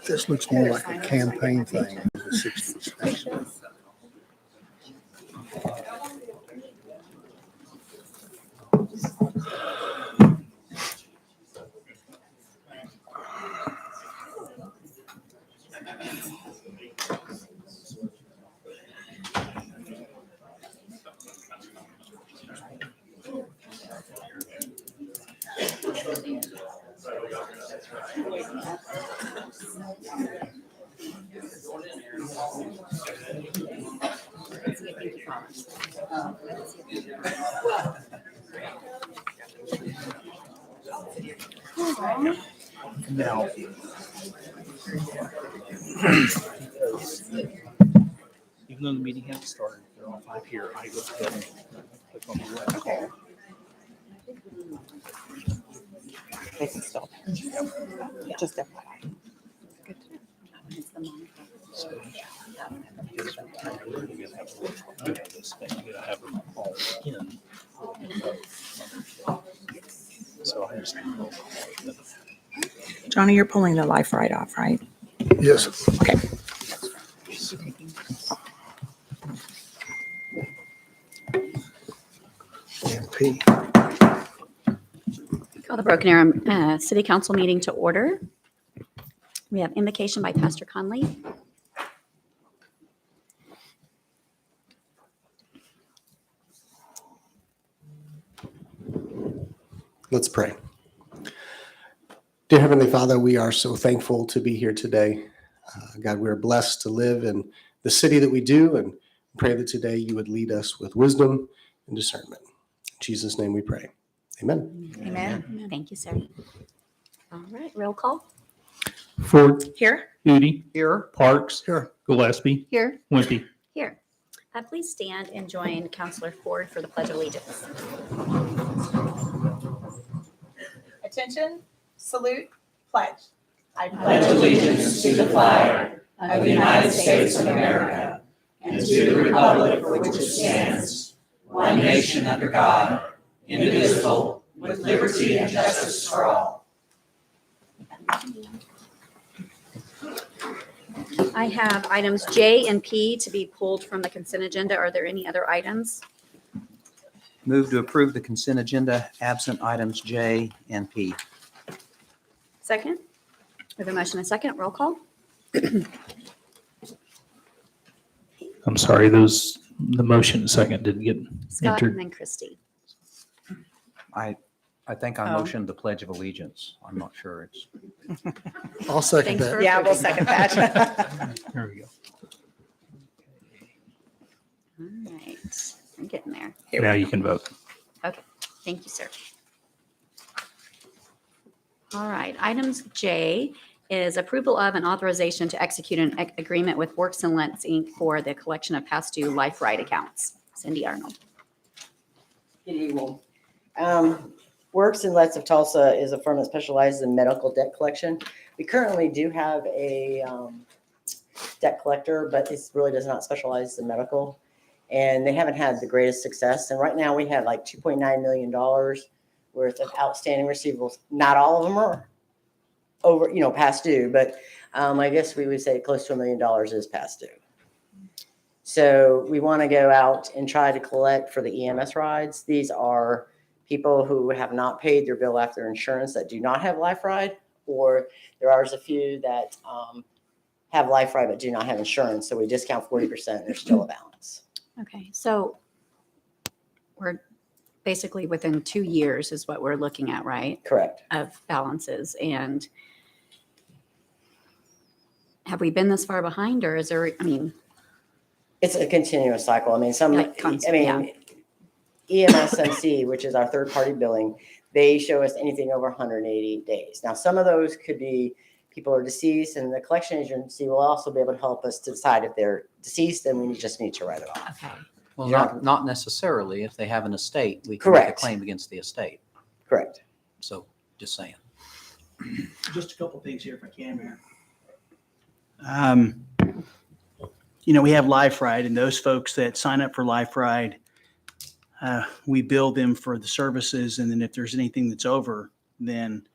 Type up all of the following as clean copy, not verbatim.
This looks more like a campaign thing. The 60s. Now, even though the meeting hasn't started, they're all 5 here. I go ahead and click on the left call. They can still. Just FYI. Good to know. It's the mom. So, we're going to have this thing. We're going to have them all in. So I just. Johnny, you're pulling the life right off, right? Yes. Okay. MP. Call the Broken Arrow City Council meeting to order. We have invocation by Pastor Conley. Let's pray. Dear Heavenly Father, we are so thankful to be here today. God, we are blessed to live in the city that we do, and pray that today you would lead us with wisdom and discernment. In Jesus' name we pray. Amen. Amen. Thank you, sir. All right, roll call. Ford, Here? Udi, Here. Parks, Here. Gillespie, Here. Wimpy. Here. Please stand and join Counselor Ford for the Pledge of Allegiance. Attention, salute, pledge. I pledge allegiance to the flag of the United States of America and to the republic for which it stands, one nation under God, indivisible, with liberty and justice for all. I have items J and P to be pulled from the consent agenda. Are there any other items? Move to approve the consent agenda absent items J and P. Second? We have a motion and a second. Roll call. I'm sorry, the motion second didn't get Scott entered. and then Christie. I think I motioned the Pledge of Allegiance. I'm not sure it's. I'll second Thanks that. for Yeah, we'll approving. second that. There we go. All right, I'm getting there. Now you can vote. Okay, thank you, sir. All right, items J is approval of and authorization to execute an agreement with Works and Lets Inc. for the collection of past due life right accounts. Cindy Arnold. Good evening. Works and Lets of Tulsa is a firm that specializes in medical debt collection. We currently do have a debt collector, but it really does not specialize in medical. And they haven't had the greatest success. And right now we have like $2.9 million worth of outstanding receivables. Not all of them are over, past due, but I guess we would say close to $1 million is past due. So we want to go out and try to collect for the EMS rides. These are people who have not paid their bill after insurance that do not have Life Ride, or there are a few that have Life Ride but do not have insurance. So we discount 40% and there's still a balance. Okay, so we're basically within 2 years is what we're looking at, right? Correct. Of balances. And have we been this far behind, or is there, It's a continuous cycle. Like constant, EMSMC, which is our third-party billing, they show us anything over 180 days. Now, some of those could be people are deceased, and the collection agency will also be able to help us to decide if they're deceased, then we just need to write it off. okay. Well, Yeah. not necessarily. If they have an estate, we can make a Correct. claim against the estate. Correct. So just saying. Just a couple things here if I can, Mayor. We have Life Ride, and those folks that sign up for Life Ride, we bill them for the services, and then if there's anything that's over, then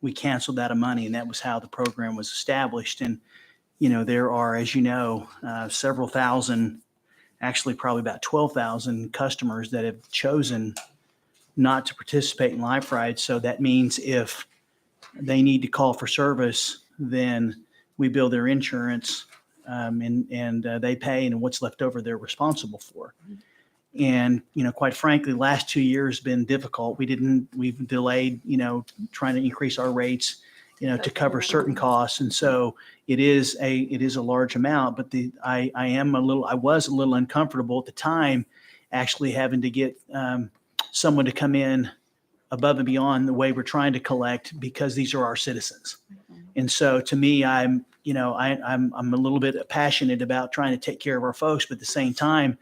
we cancel that of money, and that was how the program was established. And there are, as you know, several thousand, actually probably about 12,000 customers that have chosen not to participate in Life Ride. So that means if they need to call for service, then we bill their insurance, and they pay, and what's left over they're responsible for. And quite frankly, the last 2 years been difficult. We've delayed trying to increase our rates to cover certain costs, and so it is a large amount. But I was a little uncomfortable at the time, actually having to get someone to come in above and beyond the way we're trying to collect, because these are our citizens. And so to me, I'm a little bit passionate about trying to take care of our folks, but at the same time,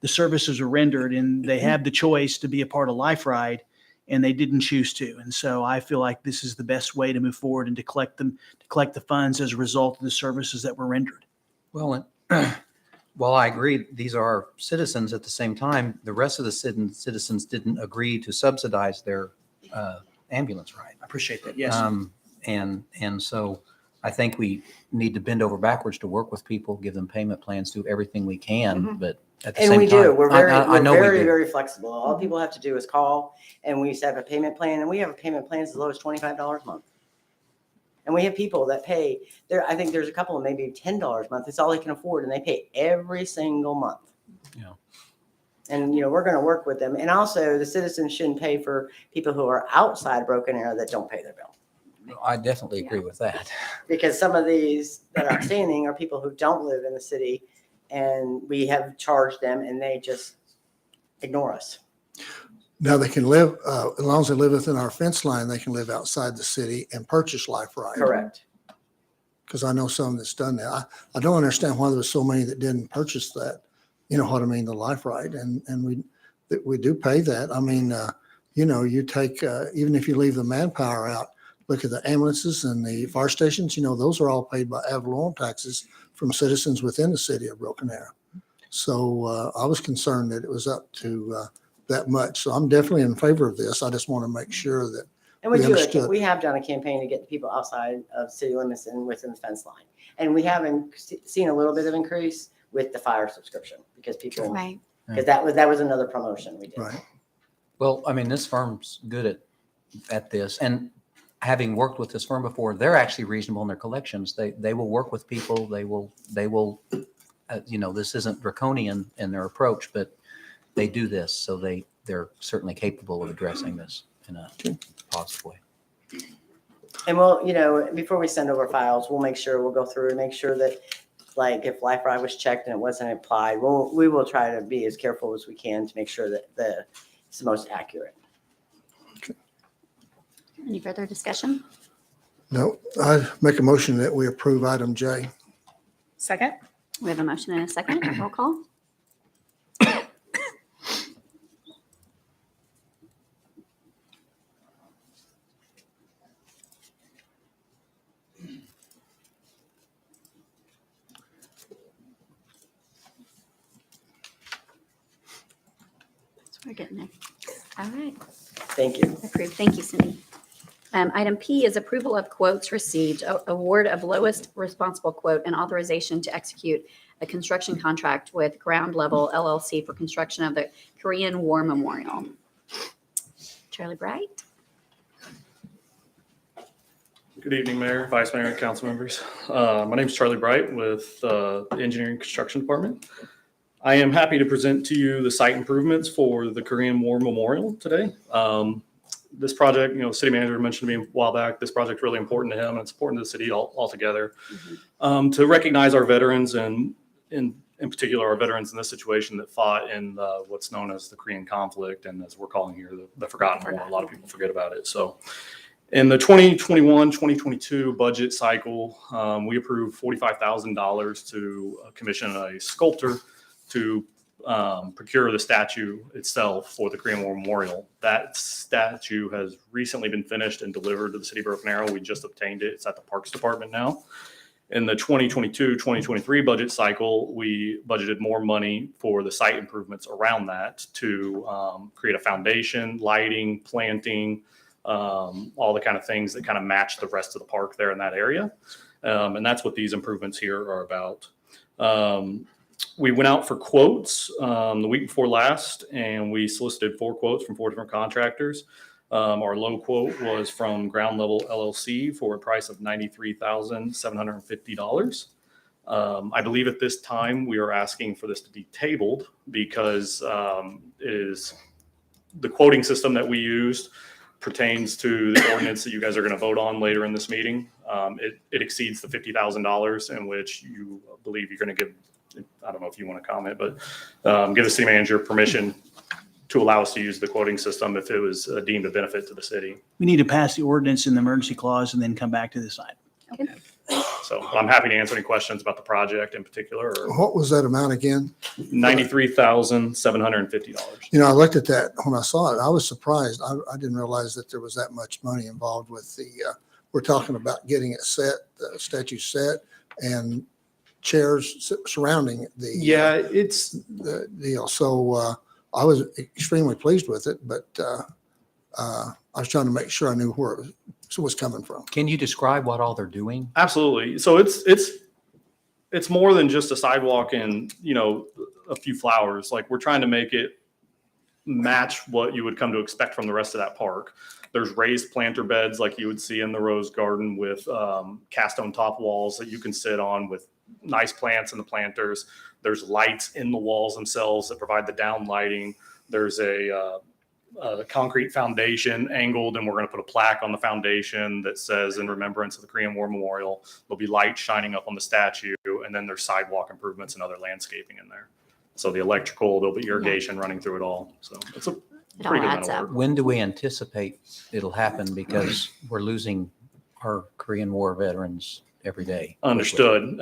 the services are rendered and they have the choice to be a part of Life Ride, and they didn't choose to. And so I feel like this is the best way to move forward and to collect the funds as a result of the services that were rendered. Well, while I agree, these are our citizens, at the same time, the rest of the citizens didn't agree to subsidize their ambulance ride. I appreciate that. Yes. And so I think we need to bend over backwards to work with people, give them payment plans, do everything we can, but at the And same we time. do. We're I know we very, do. very flexible. All people have to do is call, and we set up a payment plan, and we have a payment plan as low as $25 a month. And we have people that pay there. I think there's a couple of maybe $10 a month. It's all they can afford, and they pay every single month. Yeah. And we're going to work with them. And also, the citizens shouldn't pay for people who are outside Broken Arrow that don't pay their bill. I definitely agree with that. Because some of these that are outstanding are people who don't live in the city, and we have charged them, and they just ignore us. Now they can live, as long as they live within our fence line, they can live outside the city and purchase Life Ride. Correct. Because I know some that's done that. I don't understand why there was so many that didn't purchase that. You know what I mean? The Life Ride, and we do pay that. I mean, you take even if you leave the manpower out, look at the ambulances and the fire stations. Those are all paid by ad valorem taxes from citizens within the city of Broken Arrow. So I was concerned that it was up to that much. So I'm definitely in favor of this. I just want to make sure that And we we do understood. we have done a campaign to get the people outside of city limits and within the fence line. And we haven't seen a little bit of increase with the fire subscription, because people, Right. because that was another promotion we did. Right. Well, I mean, this firm's good at this, and having worked with this firm before, they're actually reasonable in their collections. They will work with people. They will, this isn't draconian in their approach, but they do this. So they're certainly capable of addressing this in a positive way. And we'll, before we send over files, we'll go through and make sure that, like, if Life Ride was checked and it wasn't applied, we will try to be as careful as we can to make sure that it's the most accurate. Any further discussion? No, I make a motion that we approve item J. Second? We have a motion and a second. Roll call. We're getting there. All right. Thank you. Approved. Thank you, Cindy. Item P is approval of quotes received, award of lowest responsible quote, and authorization to execute a construction contract with Ground Level LLC for construction of the Korean War Memorial. Charlie Bright. Good evening, Mayor, Vice Mayor, and council members. My name is Charlie Bright with the Engineering Construction Department. I am happy to present to you the site improvements for the Korean War Memorial today. This project, city manager mentioned to me a while back, this project is really important to him, and it's important to the city altogether. To recognize our veterans, and in particular our veterans in this situation that fought in what's known as the Korean conflict, and as we're calling here, the Forgotten War. A lot of people forget about it. So in the 2021-2022 budget cycle, we approved $45,000 to commission a sculptor to procure the statue itself for the Korean War Memorial. That statue has recently been finished and delivered to the city of Broken Arrow. We just obtained it. It's at the Parks Department now. In the 2022-2023 budget cycle, we budgeted more money for the site improvements around that to create a foundation, lighting, planting, all the kind of things that kind of match the rest of the park there in that area. And that's what these improvements here are about. We went out for quotes the week before last, and we solicited 4 quotes from 4 different contractors. Our low quote was from Ground Level LLC for a price of $93,750. I believe at this time we are asking for this to be tabled because the quoting system that we used pertains to the ordinance that you guys are going to vote on later in this meeting. It exceeds the $50,000 in which you believe you're going to give, I don't know if you want to comment, but give the city manager permission to allow us to use the quoting system if it was deemed a benefit to the city. We need to pass the ordinance and the emergency clause and then come back to this item. So I'm happy to answer any questions about the project in particular. Or What was that amount again? $93,750. You know, I looked at that when I saw it. I was surprised. I didn't realize that there was that much money involved with the, we're talking about getting it set, the statue set, and chairs surrounding the deal. So I was extremely pleased with it, but I was trying to make sure I knew where it was coming from. Can you describe what all they're doing? Absolutely. So it's more than just a sidewalk and, a few flowers. Like, we're trying to make it match what you would come to expect from the rest of that park. There's raised planter beds like you would see in the Rose Garden with cast on top walls that you can sit on with nice plants in the planters. There's lights in the walls themselves that provide the down lighting. There's a concrete foundation angled, and we're going to put a plaque on the foundation that says, in remembrance of the Korean War Memorial. There'll be light shining up on the statue, and then there's sidewalk improvements and other landscaping in there. So the electrical, there'll be irrigation running through it all. So it's a It all pretty good adds amount of up. work. When do we anticipate it'll happen? Because we're losing our Korean War veterans every day. Understood.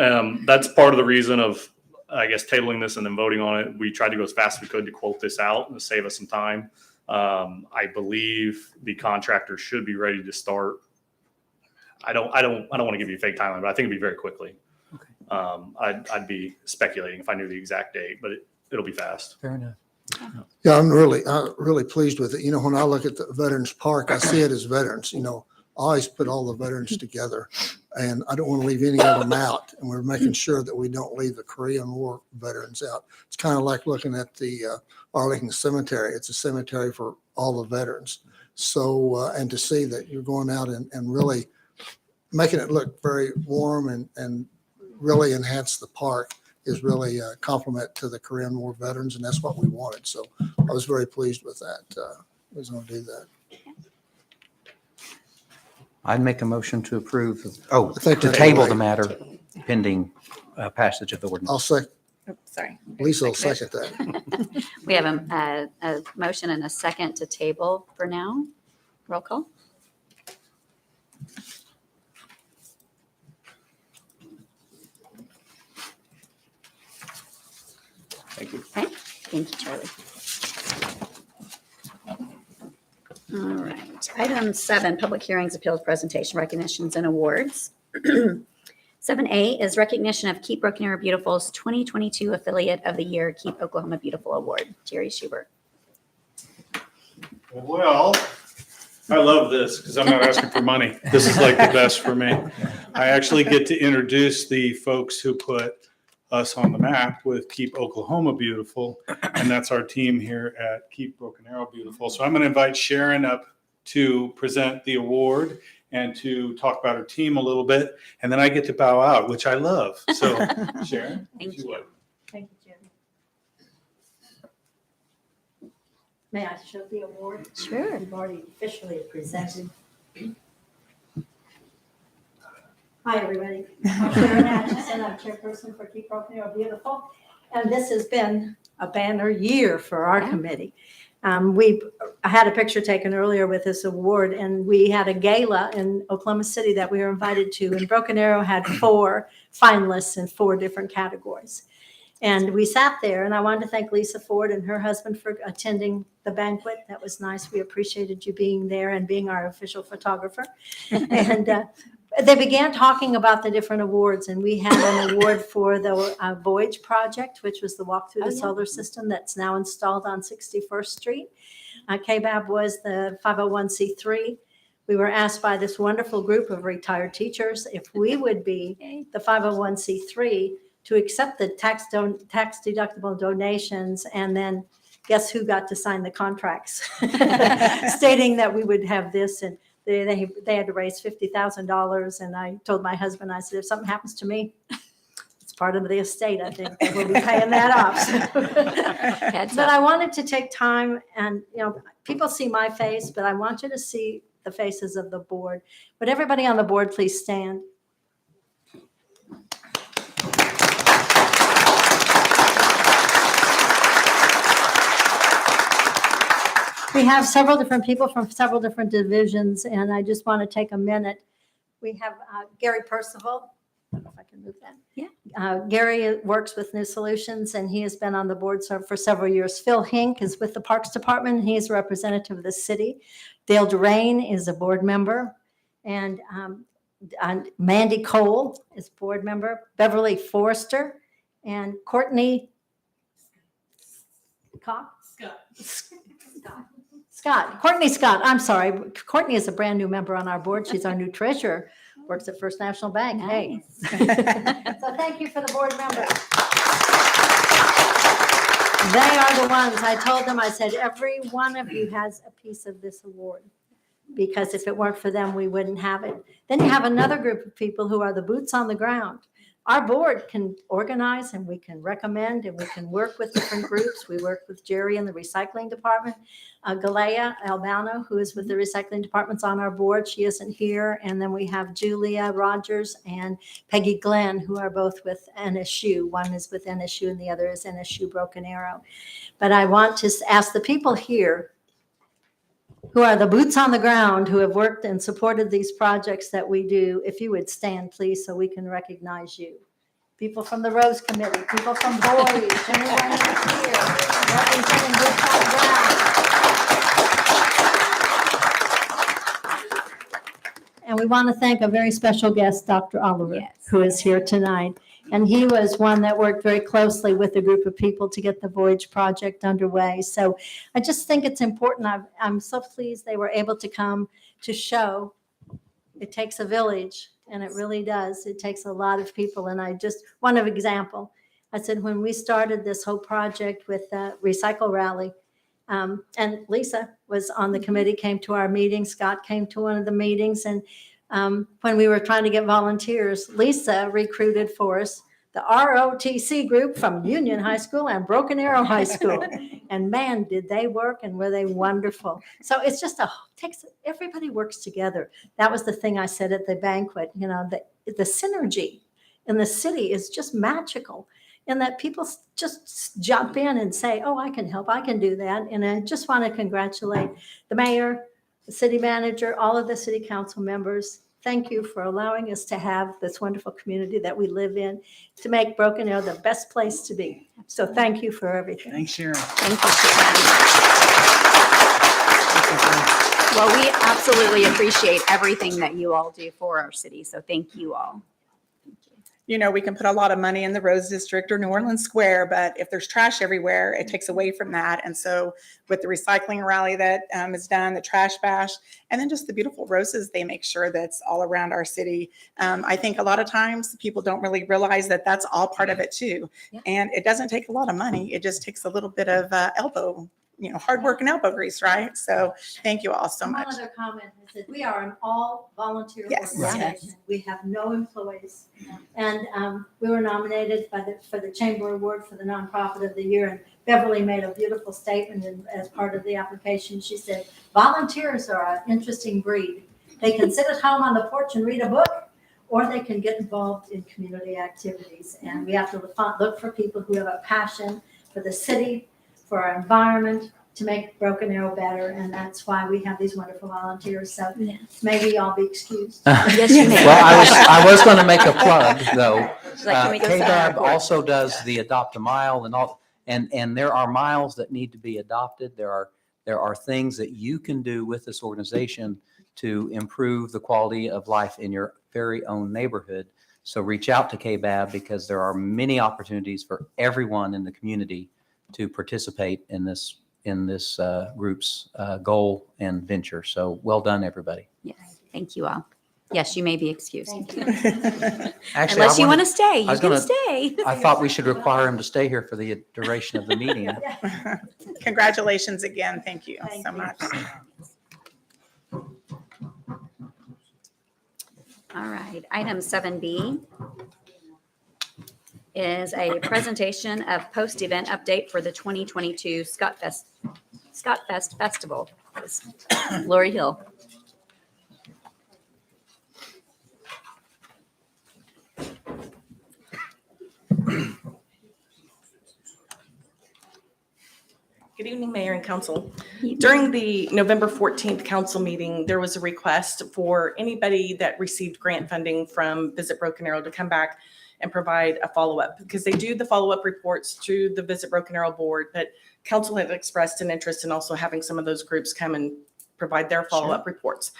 That's part of the reason of, I guess, tabling this and then voting on it. We tried to go as fast as we could to quote this out and save us some time. I believe the contractor should be ready to start. I don't want to give you a fake timeline, but I think it'll be very quickly. Okay. I'd be speculating if I knew the exact date, but it'll be fast. Fair enough. Yeah, I'm really pleased with it. When I look at the Veterans Park, I see it as veterans. I always put all the veterans together, and I don't want to leave any of them out. And we're making sure that we don't leave the Korean War veterans out. It's kind of like looking at the Arlington Cemetery. It's a cemetery for all the veterans. So, and to see that you're going out and really making it look very warm and really enhance the park is really a compliment to the Korean War veterans, and that's what we wanted. So I was very pleased with that. I was going to do that. I'd make a motion to approve, I think to that's table right. the matter pending passage of the ordinance. I'll second, Oh, sorry. Lisa will second that. We have a motion and a second to table for now. Roll call. Thank you. Okay, thank you, Charlie. All right, item 7, public hearings, appeals, presentation, recognitions, and awards. 7A is recognition of Keep Broken Arrow Beautiful's 2022 Affiliate of the Year, Keep Oklahoma Beautiful Award. Jerry Schubert. Well, I love this because I'm not asking for money. This is like the best for me. I actually get to introduce the folks who put us on the map with Keep Oklahoma Beautiful, and that's our team here at Keep Broken Arrow Beautiful. So I'm going to invite Sharon up to present the award and to talk about her team a little bit, and then I get to bow out, which I love. So Sharon, Thank if you you. would. Thank you, Jerry. May I show the award? Sure. We've already officially presented. Hi, everybody. I'm Sharon Atchison. I'm chairperson for Keep Broken Arrow Beautiful. And this has been a banner year for our committee. I had a picture taken earlier with this award, and we had a gala in Oklahoma City that we were invited to, and Broken Arrow had 4 finalists in 4 different categories. And we sat there, and I wanted to thank Lisa Ford and her husband for attending the banquet. That was nice. We appreciated you being there and being our official photographer. And they began talking about the different awards, and we had an award for the Voyage Project, which was the walk through the solar system that's now installed on 61st Street. KBAB was the 501c3. We were asked by this wonderful group of retired teachers if we would be the 501c3 to accept the tax deductible donations, and then guess who got to sign the contracts stating that we would have this, and they had to raise $50,000. And I told my husband, I said, if something happens to me, it's part of the estate. I think that we'll be paying that off. But I wanted to take time, and people see my face, but I want you to see the faces of the board. Would everybody on the board please stand? We have several different people from several different divisions, and I just want to take a minute. We have Gary Percival. I don't know if I can move that. Yeah. Gary works with New Solutions, and he has been on the board for several years. Phil Hink is with the Parks Department. He is a representative of the city. Dale Durain is a board member, and Mandy Cole is board member. Beverly Forrester and Courtney Scott. Courtney Scott. I'm sorry. Courtney is a brand new member on our board. She's our new treasurer. Works at First National Bank. Hey. So thank you for the board members. They are the ones. I told them, I said, every one of you has a piece of this award, because if it weren't for them, we wouldn't have it. Then you have another group of people who are the boots on the ground. Our board can organize, and we can recommend, and we can work with different groups. We work with Jerry in the recycling department. Galea Albano, who is with the recycling department's on our board. She isn't here. And then we have Julia Rogers and Peggy Glenn, who are both with NSU. One is with NSU and the other is NSU Broken Arrow. But I want to ask the people here who are the boots on the ground, who have worked and supported these projects that we do, if you would stand, please, so we can recognize you. People from the Rose Committee, people from Boys, anyone here representing boots on the ground. And we want to thank a very special guest, Dr. Oliver, who is here tonight. And he was one that worked very closely with a group of people to get the Voyage Project underway. So I just think it's important. I'm so pleased they were able to come to show it takes a village, and it really does. It takes a lot of people. And I just, one example, I said, when we started this whole project with Recycle Rally, and Lisa was on the committee, came to our meeting. Scott came to one of the meetings. And when we were trying to get volunteers, Lisa recruited for us the ROTC group from Union High School and Broken Arrow High School. And man, did they work, and were they wonderful. So it's just everybody works together. That was the thing I said at the banquet, the synergy in the city is just magical. And that people just jump in and say, oh, I can help, I can do that. And I just want to congratulate the mayor, the city manager, all of the city council members. Thank you for allowing us to have this wonderful community that we live in, to make Broken Arrow the best place to be. So thank you for everything. Thanks, Sharon. Thank you, Sharon. Well, we absolutely appreciate everything that you all do for our city. So thank you all. We can put a lot of money in the Rose District or New Orleans Square, but if there's trash everywhere, it takes away from that. And so with the recycling rally that is done, the trash bash, and then just the beautiful roses, they make sure that's all around our city. I think a lot of times people don't really realize that that's all part of it too. Yeah. And it doesn't take a lot of money. It just takes a little bit of hard work and elbow grease, right? So thank you all so much. One other comment is that we are an all volunteer Yes. organization. We have no employees. And we were nominated for the Chamber Award for the Nonprofit of the Year. And Beverly made a beautiful statement as part of the application. She said, volunteers are an interesting breed. They can sit at home on the porch and read a book, or they can get involved in community activities. And we have to look for people who have a passion for the city, for our environment, to make Broken Arrow better. And that's why we have these wonderful volunteers. So maybe I'll be excused. Yes, you may. Well, I was going to make a plug, though. She's like, can we go sign KBAB our board? also does the Adopt a Mile and all, and there are miles that need to be adopted. There are things that you can do with this organization to improve the quality of life in your very own neighborhood. So reach out to KBAB because there are many opportunities for everyone in the community to participate in this group's goal and venture. So well done, everybody. Yes, thank you all. Yes, you may be excused. Actually, Unless you want to stay, you was can gonna- stay. I thought we should require him to stay here for the duration of the meeting. Congratulations again. Thank you Thank so you. much. All right, item 7B is a presentation of post-event update for the 2022 Scott Fest Festival. Lori Hill. Good evening, Mayor and Council. During the November 14th council meeting, there was a request for anybody that received grant funding from Visit Broken Arrow to come back and provide a follow-up, because they do the follow-up reports to the Visit Broken Arrow board, but council had expressed an interest in also having some of those groups come and provide their follow-up reports.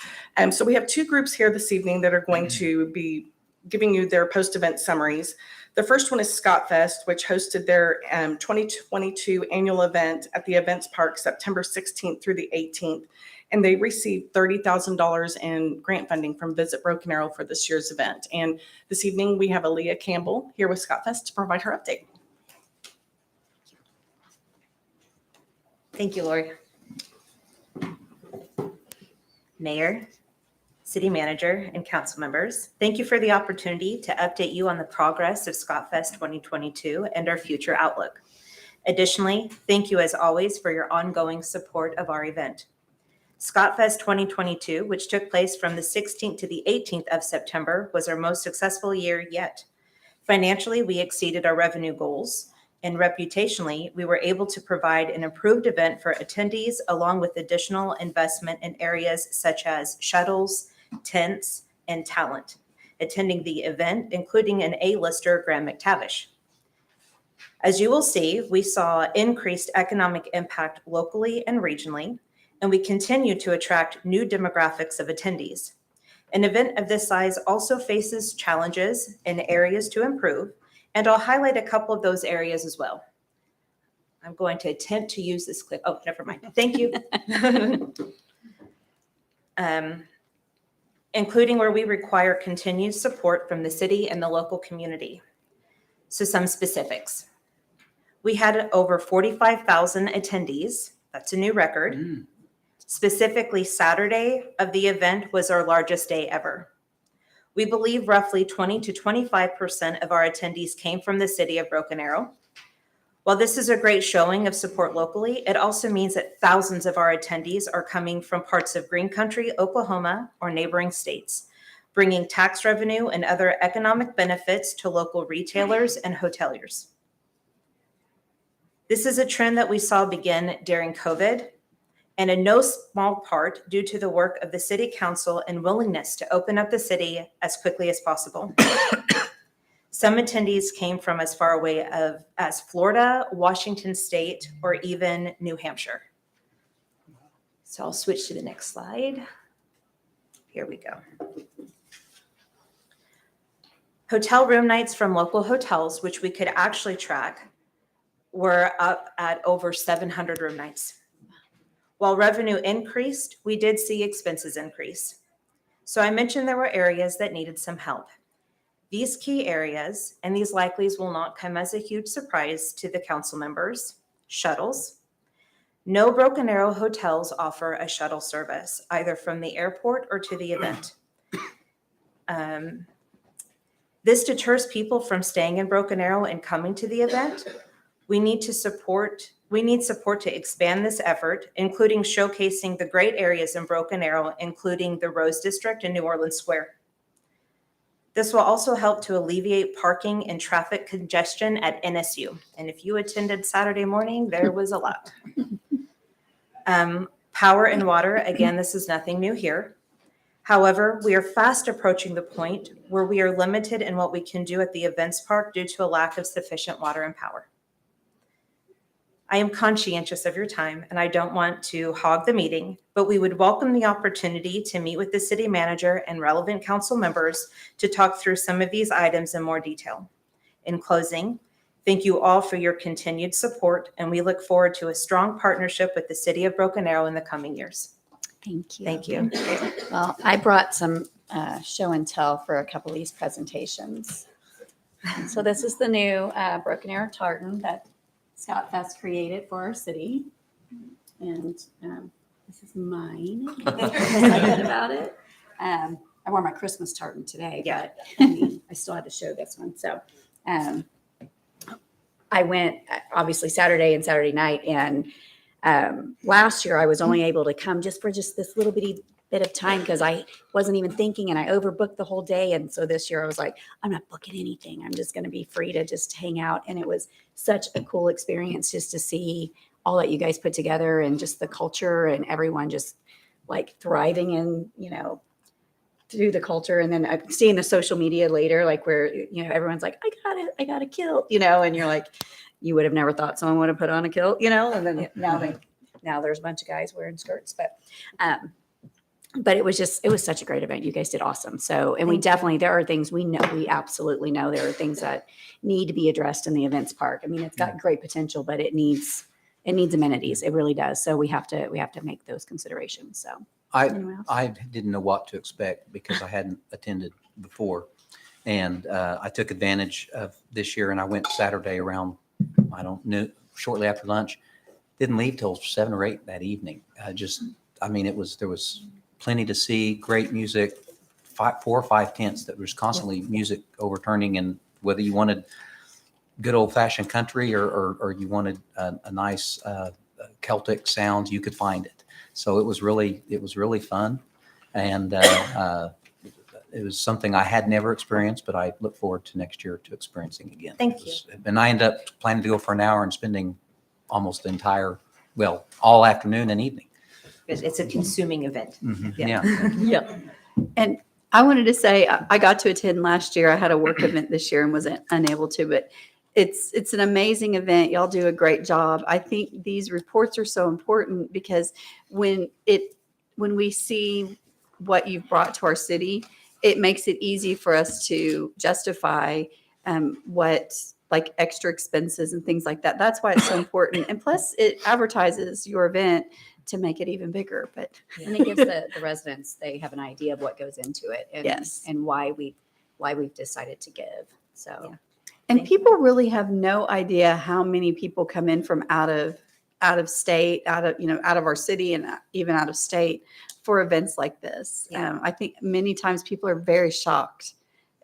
So we have two groups here this evening that are going to be giving you their post-event summaries. The first one is Scott Fest, which hosted their 2022 annual event at the Events Park September 16th through the 18th. And they received $30,000 in grant funding from Visit Broken Arrow for this year's event. And this evening we have Aaliyah Campbell here with Scott Fest to provide her update. Thank you, Lori. Mayor, City Manager, and council members, thank you for the opportunity to update you on the progress of Scott Fest 2022 and our future outlook. Additionally, thank you as always for your ongoing support of our event. Scott Fest 2022, which took place from the 16th to the 18th of September, was our most successful year yet. Financially, we exceeded our revenue goals, and reputationally, we were able to provide an improved event for attendees along with additional investment in areas such as shuttles, tents, and talent. Attending the event, including an A-lister, Graham McTavish. As you will see, we saw increased economic impact locally and regionally, and we continue to attract new demographics of attendees. An event of this size also faces challenges and areas to improve, and I'll highlight a couple of those areas as well. I'm going to attempt to use this clip. Oh, never mind. Thank you. Including where we require continued support from the city and the local community. So some specifics. We had over 45,000 attendees. That's a new record. Specifically, Saturday of the event was our largest day ever. We believe roughly 20 to 25% of our attendees came from the city of Broken Arrow. While this is a great showing of support locally, it also means that thousands of our attendees are coming from parts of Green Country, Oklahoma, or neighboring states, bringing tax revenue and other economic benefits to local retailers and hoteliers. This is a trend that we saw begin during COVID, and in no small part due to the work of the City Council and willingness to open up the city as quickly as possible. Some attendees came from as far away as Florida, Washington State, or even New Hampshire. So I'll switch to the next slide. Here we go. Hotel room nights from local hotels, which we could actually track, were up at over 700 room nights. While revenue increased, we did see expenses increase. So I mentioned there were areas that needed some help. These key areas, and these likely will not come as a huge surprise to the council members, shuttles. No Broken Arrow hotels offer a shuttle service, either from the airport or to the event. This deters people from staying in Broken Arrow and coming to the event. We need support to expand this effort, including showcasing the great areas in Broken Arrow, including the Rose District and New Orleans Square. This will also help to alleviate parking and traffic congestion at NSU. And if you attended Saturday morning, there was a lot. Power and water, again, this is nothing new here. However, we are fast approaching the point where we are limited in what we can do at the events park due to a lack of sufficient water and power. I am conscientious of your time and I don't want to hog the meeting, but we would welcome the opportunity to meet with the city manager and relevant council members to talk through some of these items in more detail. In closing, thank you all for your continued support, and we look forward to a strong partnership with the city of Broken Arrow in the coming years. Thank you. Thank you. Well, I brought some show and tell for a couple of these presentations. So this is the new Broken Arrow tartan that Scott Fest created for our city. And this is mine. I'm excited about it. I wore my Christmas tartan today, but I mean, I still had to show this one. So I went obviously Saturday and Saturday night, and last year I was only able to come just for this little bitty bit of time because I wasn't even thinking, and I overbooked the whole day. And so this year I was like, I'm not booking anything. I'm just going to be free to just hang out. And it was such a cool experience just to see all that you guys put together and just the culture and everyone just like thriving in, through the culture. And then I'm seeing the social media later, like where, everyone's like, I got a kilt, and you're like, you would have never thought someone would have put on a kilt, and then now there's a bunch of guys wearing skirts, but it was such a great event. You guys did awesome. So, and there are things we absolutely know there are things that need to be addressed in the events park. I mean, it's got great potential, but it needs amenities. It really does. So we have to make those considerations. So I didn't know what to expect because I hadn't attended before. And I took advantage of this year, and I went Saturday around, shortly after lunch. Didn't leave till 7 or 8 that evening. There was plenty to see, great music, 4 or 5 tents that was constantly music overturning, and whether you wanted good old fashioned country or you wanted a nice Celtic sound, you could find it. So it was really fun, and it was something I had never experienced, but I look forward to next year to experiencing again. Thank you. And I ended up planning to go for an hour and spending almost all afternoon and evening. It's a consuming event. Yeah. yeah. And I wanted to say I got to attend last year. I had a work event this year and wasn't unable to, but it's an amazing event. Y'all do a great job. I think these reports are so important because when we see what you've brought to our city, it makes it easy for us to justify what like extra expenses and things like that. That's why it's so important. And plus it advertises your event to make it even bigger, and it gives the residents, they have an idea of what goes into it and, Yes. and why we've decided to give. So, Yeah. and people really have no idea how many people come in from out of state, out of our city and even out of state for events like this. Yeah. I think many times people are very shocked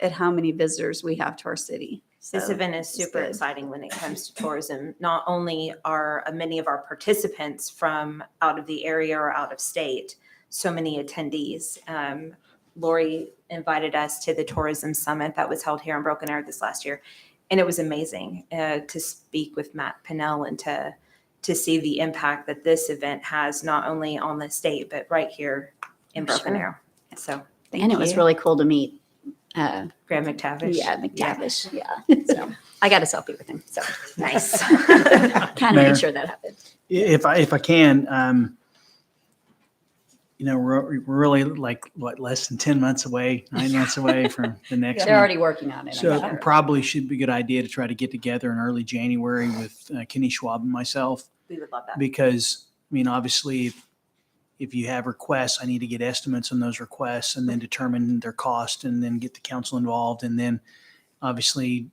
at how many visitors we have to our city. This So event is it's super good. exciting when it comes to tourism. Not only are many of our participants from out of the area or out of state, so many attendees. Lori invited us to the tourism summit that was held here in Broken Arrow this last year. And it was amazing to speak with Matt Pinnell and to see the impact that this event has not only on the state, but right here in Broken Arrow. So And it was really cool to meet Graham McTavish. Yeah, McTavish. Yeah. So I got a selfie with him. So Nice. kind of Mayor. made sure that happened. If I can, we're really like less than 10 months away, 9 months away from the next They're one. already working on it. So I'm sure. probably should be a good idea to try to get together in early January with Kenny Schwab and myself, We would love that. because obviously if you have requests, I need to get estimates on those requests and then determine their cost and then get the council involved. And then obviously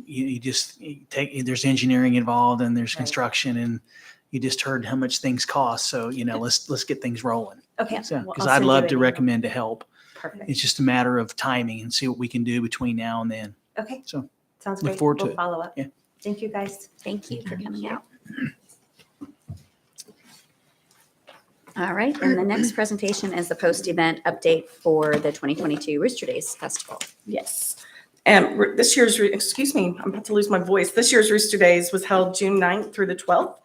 there's engineering involved and there's Right. construction, and you just heard how much things cost. So, let's get things rolling. Okay. So, Well, because I'll I'd send love you to an email. recommend to help. Perfect. It's just a matter of timing and see what we can do between now and then. Okay. So, Sounds look great. forward to We'll it. follow up. Yeah. Thank you, guys. Thank you for coming out. All right. And the next presentation is the post-event update for the 2022 Rooster Days Festival. Yes. And this year's, I'm about to lose my voice. This year's Rooster Days was held June 9th through the 12th.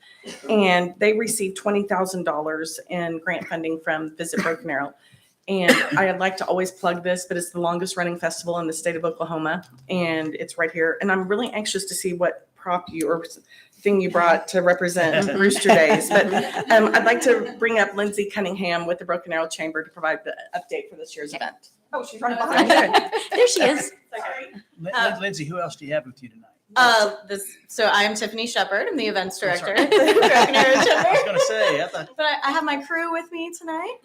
And they received $20,000 in grant funding from Visit Broken Arrow. And I'd like to always plug this, but it's the longest running festival in the state of Oklahoma. And it's right here. And I'm really anxious to see what prop you or thing you brought to represent Rooster Days. But I'd like to bring up Lindsay Cunningham with the Broken Arrow Chamber to provide the update for this year's event. Oh, she's right behind me. There she is. Lindsay, who else do you have with you tonight? So I am Tiffany Shepard. I'm the events I'm director sorry. at the Broken Arrow I was Chamber. going to say, I thought. But I have my crew with me tonight.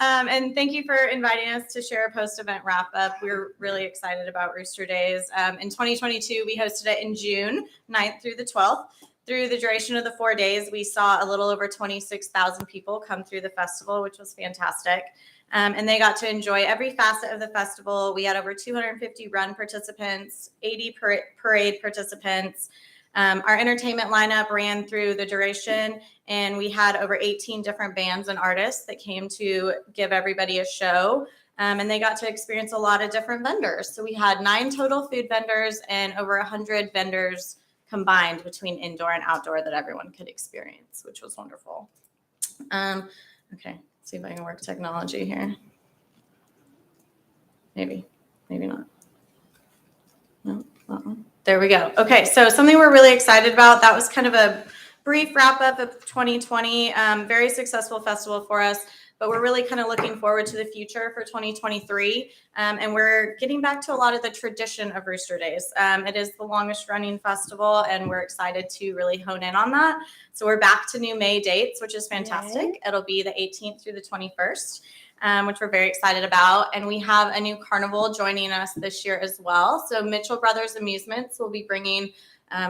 And thank you for inviting us to share a post-event wrap-up. We're really excited about Rooster Days. In 2022, we hosted it in June 9th through the 12th. Through the duration of the 4 days, we saw a little over 26,000 people come through the festival, which was fantastic. And they got to enjoy every facet of the festival. We had over 250 run participants, 80 parade participants. Our entertainment lineup ran through the duration, and we had over 18 different bands and artists that came to give everybody a show. And they got to experience a lot of different vendors. So we had 9 total food vendors and over 100 vendors combined between indoor and outdoor that everyone could experience, which was wonderful. Okay, see if I can work technology here. Maybe not. No, there we go. Okay, so something we're really excited about. That was kind of a brief wrap up of 2020. Very successful festival for us, but we're really kind of looking forward to the future for 2023. And we're getting back to a lot of the tradition of Rooster Days. It is the longest running festival, and we're excited to really hone in on that. So we're back to new May dates, which is fantastic. Yay. It'll be the 18th through the 21st. Which we're very excited about. And we have a new carnival joining us this year as well. So Mitchell Brothers Amusements will be bringing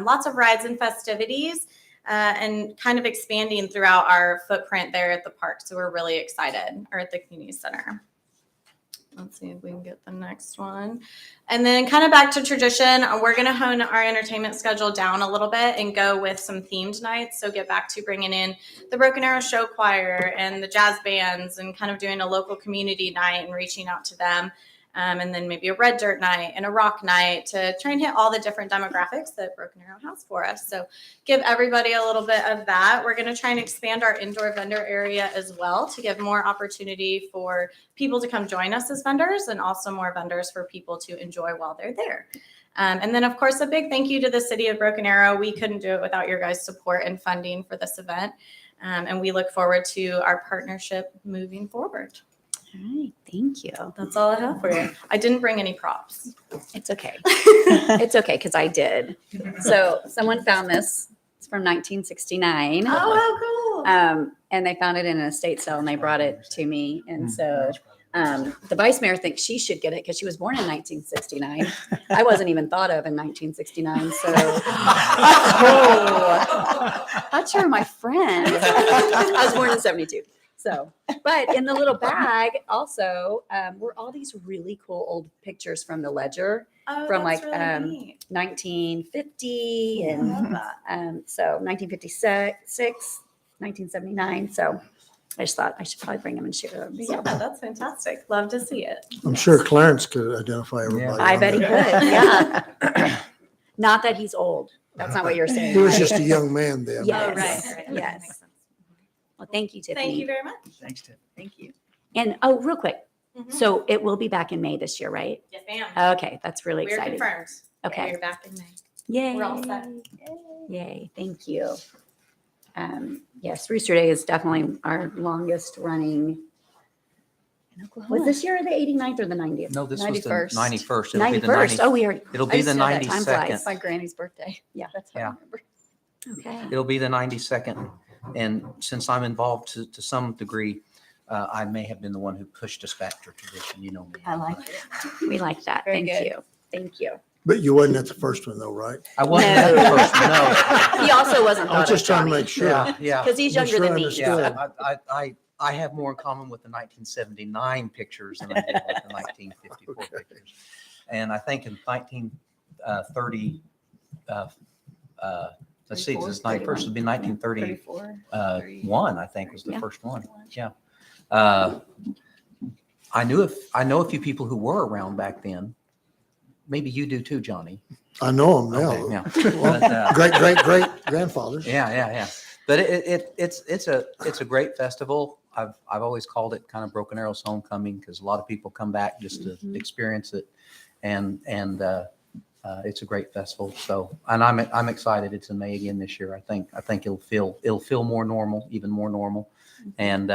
lots of rides and festivities and kind of expanding throughout our footprint there at the park. So we're really excited, or at the community center. Let's see if we can get the next one. And then kind of back to tradition, we're going to hone our entertainment schedule down a little bit and go with some themed nights. So get back to bringing in the Broken Arrow Show Choir and the jazz bands and kind of doing a local community night and reaching out to them. And then maybe a red dirt night and a rock night to try and hit all the different demographics that Broken Arrow has for us. So give everybody a little bit of that. We're going to try and expand our indoor vendor area as well to give more opportunity for people to come join us as vendors and also more vendors for people to enjoy while they're there. And then, of course, a big thank you to the City of Broken Arrow. We couldn't do it without your guys' support and funding for this event. And we look forward to our partnership moving forward. All right, thank you. That's all I have for you. I didn't bring any props. It's okay. It's okay, because I did. So someone found this. It's from 1969. Oh, how cool. And they found it in an estate sale, and they brought it to me. And so the vice mayor thinks she should get it because she was born in 1969. I wasn't even thought of in 1969. So, thought you were my friend. I was born in 72. So, but in the little bag also were all these really cool old pictures from the ledger from like really 1950 and so 1956, 1979. So I just thought I should probably bring them and share them. So. Yeah, that's fantastic. Love to see it. I'm sure Clarence could identify everybody. I on bet he could. that. Yeah. Not that he's old. That's not what you're saying. He was just a young man then. Yes. Oh, right. Yes. Well, thank you, Tiffany. Thank you very much. Thanks, Tiff. Thank you. And real quick. So it will be back in May this year, right? Yes, ma'am. Okay, that's really We're exciting. confirmed. Okay. Yeah, you're back in May. Yay. We're all set. Yay. Thank you. Yes, Rooster Day is definitely our longest running. Was this year the 89th or the 90th? No, this was the 91st. 91st. It'll be the 91st. Oh, we are. It'll be the Time flies. 92nd. My granny's birthday. Yeah, that's what I Yeah. remember. Okay. It'll be the 92nd. And since I'm involved to some degree, I may have been the one who pushed us back to tradition. You know me. I like it. We like that. Very Thank good. you. Thank you. But you wasn't at the first one though, right? I wasn't at the first one, no. He also wasn't. I was just trying to make sure. Yeah. Because he's Make younger sure I than me. understood. Yeah, I have more in common with the 1979 pictures than I did with the 1954 pictures. And I think in 1930, let's see, this is first would be 1931, I think was the Yeah. first one. Yeah. I know a few people who were around back then. Maybe you do too, Johnny. I know him now. Okay, yeah. Well, But, great grandfathers. Yeah. But it's a great festival. I've always called it kind of Broken Arrow's homecoming because a lot of people come back just to experience it, and It's a great festival. So, and I'm excited. It's in May again this year. I think it'll feel more normal, even more normal. And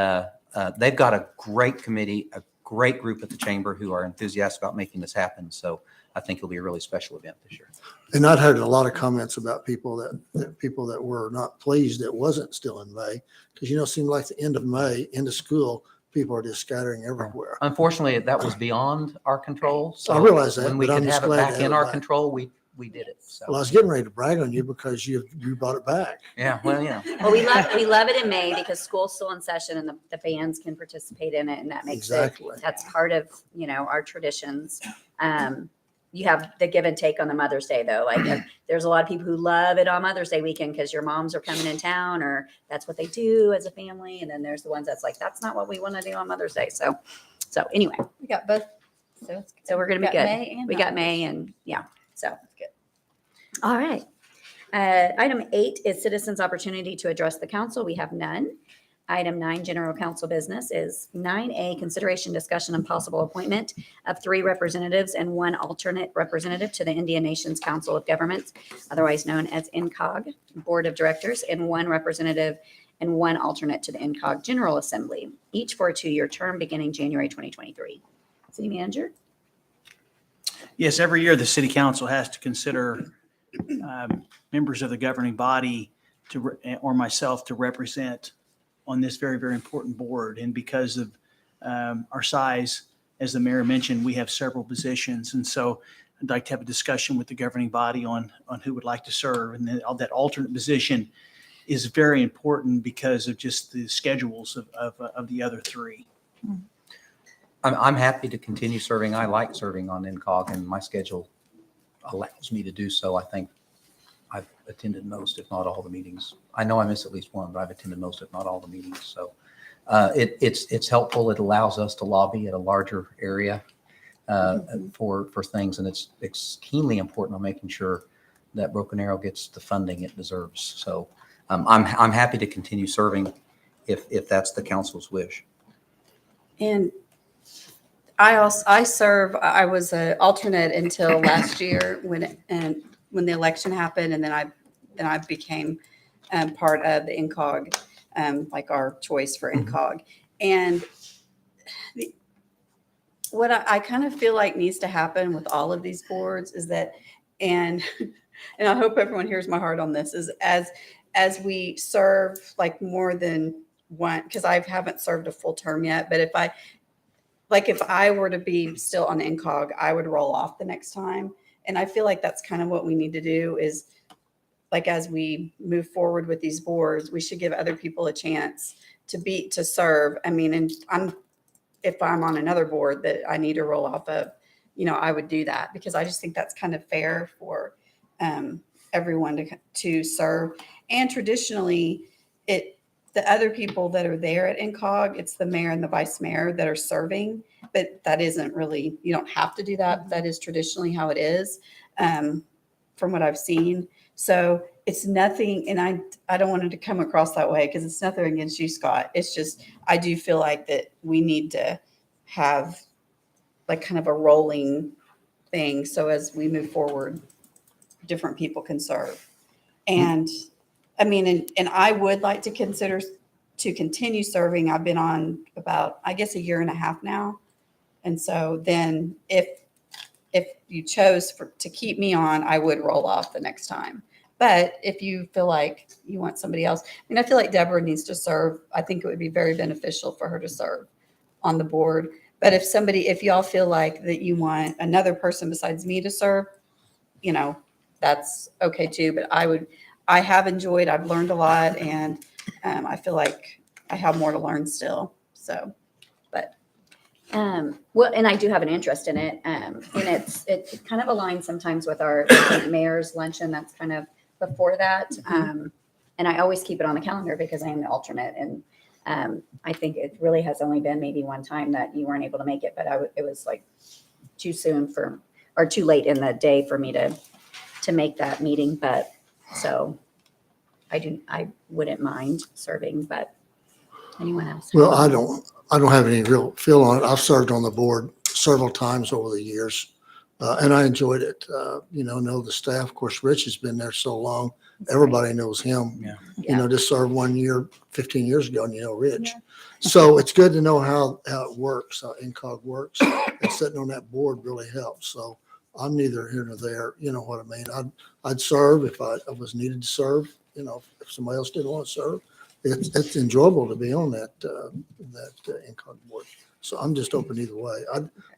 they've got a great committee, a great group at the chamber who are enthusiastic about making this happen. So I think it'll be a really special event this year. And I'd heard a lot of comments about people that were not pleased it wasn't still in May. Because, it seemed like the end of May, end of school, people are just scattering everywhere. Unfortunately, that was beyond our control. So I realize that, when we but I'm could just have it glad to back have in it our back. control, we did it. So Well, I was getting ready to brag on you because you brought it back. yeah, well, yeah. Well, we love it in May because school's still in session and the bands can participate in it, and that makes Exactly. that's part of, our traditions. You have the give and take on the Mother's Day though. Like there's a lot of people who love it on Mother's Day weekend because your moms are coming in town or that's what they do as a family. And then there's the ones that's like, that's not what we want to do on Mother's Day. So anyway, We got both. so we're going to be Got good. May and We got Mother's. May and so That's good. all right. Item 8 is citizens' opportunity to address the council. We have none. Item 9, general council business, is 9A, consideration, discussion, and possible appointment of 3 representatives and 1 alternate representative to the Indian Nations Council of Governments, otherwise known as INCOG Board of Directors, and 1 representative and 1 alternate to the INCOG General Assembly, each for a 2-year term beginning January 2023. City Manager? Yes, every year the city council has to consider members of the governing body or myself to represent on this very, very important board. And because of our size, as the mayor mentioned, we have several positions. And so I'd like to have a discussion with the governing body on who would like to serve. And then that alternate position is very important because of just the schedules of the other 3. I'm happy to continue serving. I like serving on INCOG, and my schedule allows me to do so. I think I've attended most, if not all, the meetings. I know I miss at least one, but I've attended most, if not all, the meetings. So it's helpful. It allows us to lobby at a larger area for things, and it's keenly important on making sure that Broken Arrow gets the funding it deserves. So I'm happy to continue serving if that's the council's wish. And I was an alternate until last year when the election happened, and then I became part of the INCOG, like our choice for INCOG. And what I kind of feel like needs to happen with all of these boards is that, and I hope everyone hears my heart on this, is as we serve like more than one, because I haven't served a full term yet, but if I were to be still on INCOG, I would roll off the next time. And I feel like that's kind of what we need to do is, like, as we move forward with these boards, we should give other people a chance to serve. I mean, and if I'm on another board that I need to roll off of, I would do that because I just think that's kind of fair for everyone to serve. And traditionally, the other people that are there at INCOG, it's the mayor and the vice mayor that are serving, but that isn't really, you don't have to do that. But that is traditionally how it is from what I've seen. So it's nothing, and I don't want it to come across that way because it's nothing against you, Scott. It's just, I do feel like that we need to have like kind of a rolling thing. So as we move forward, different people can serve. And I mean, and I would like to consider to continue serving. I've been on about, I guess, 1.5 years now. And so then if you chose to keep me on, I would roll off the next time. But if you feel like you want somebody else, I mean, I feel like Deborah needs to serve. I think it would be very beneficial for her to serve on the board. But if y'all feel like that you want another person besides me to serve, that's okay too. But I have enjoyed, I've learned a lot, and I feel like I have more to learn still. So, but. Well, and I do have an interest in it. And it kind of aligns sometimes with our mayor's luncheon. That's kind of before that. And I always keep it on the calendar because I am the alternate. And I think it really has only been maybe one time that you weren't able to make it, but it was like too soon or too late in the day for me to make that meeting. But so I wouldn't mind serving, but anyone else? Well, I don't have any real feel on it. I've served on the board several times over the years. And I enjoyed it. Know the staff. Of course, Rich has been there so long. Everybody knows him. Yeah. Just served 1 year, 15 years ago, and Rich. So it's good to know how it works, how INCOG works. And sitting on that board really helps. So I'm neither here nor there. You know what I mean? I'd serve if I was needed to serve. If somebody else didn't want to serve, it's enjoyable to be on that INCOG board. So I'm just open either way.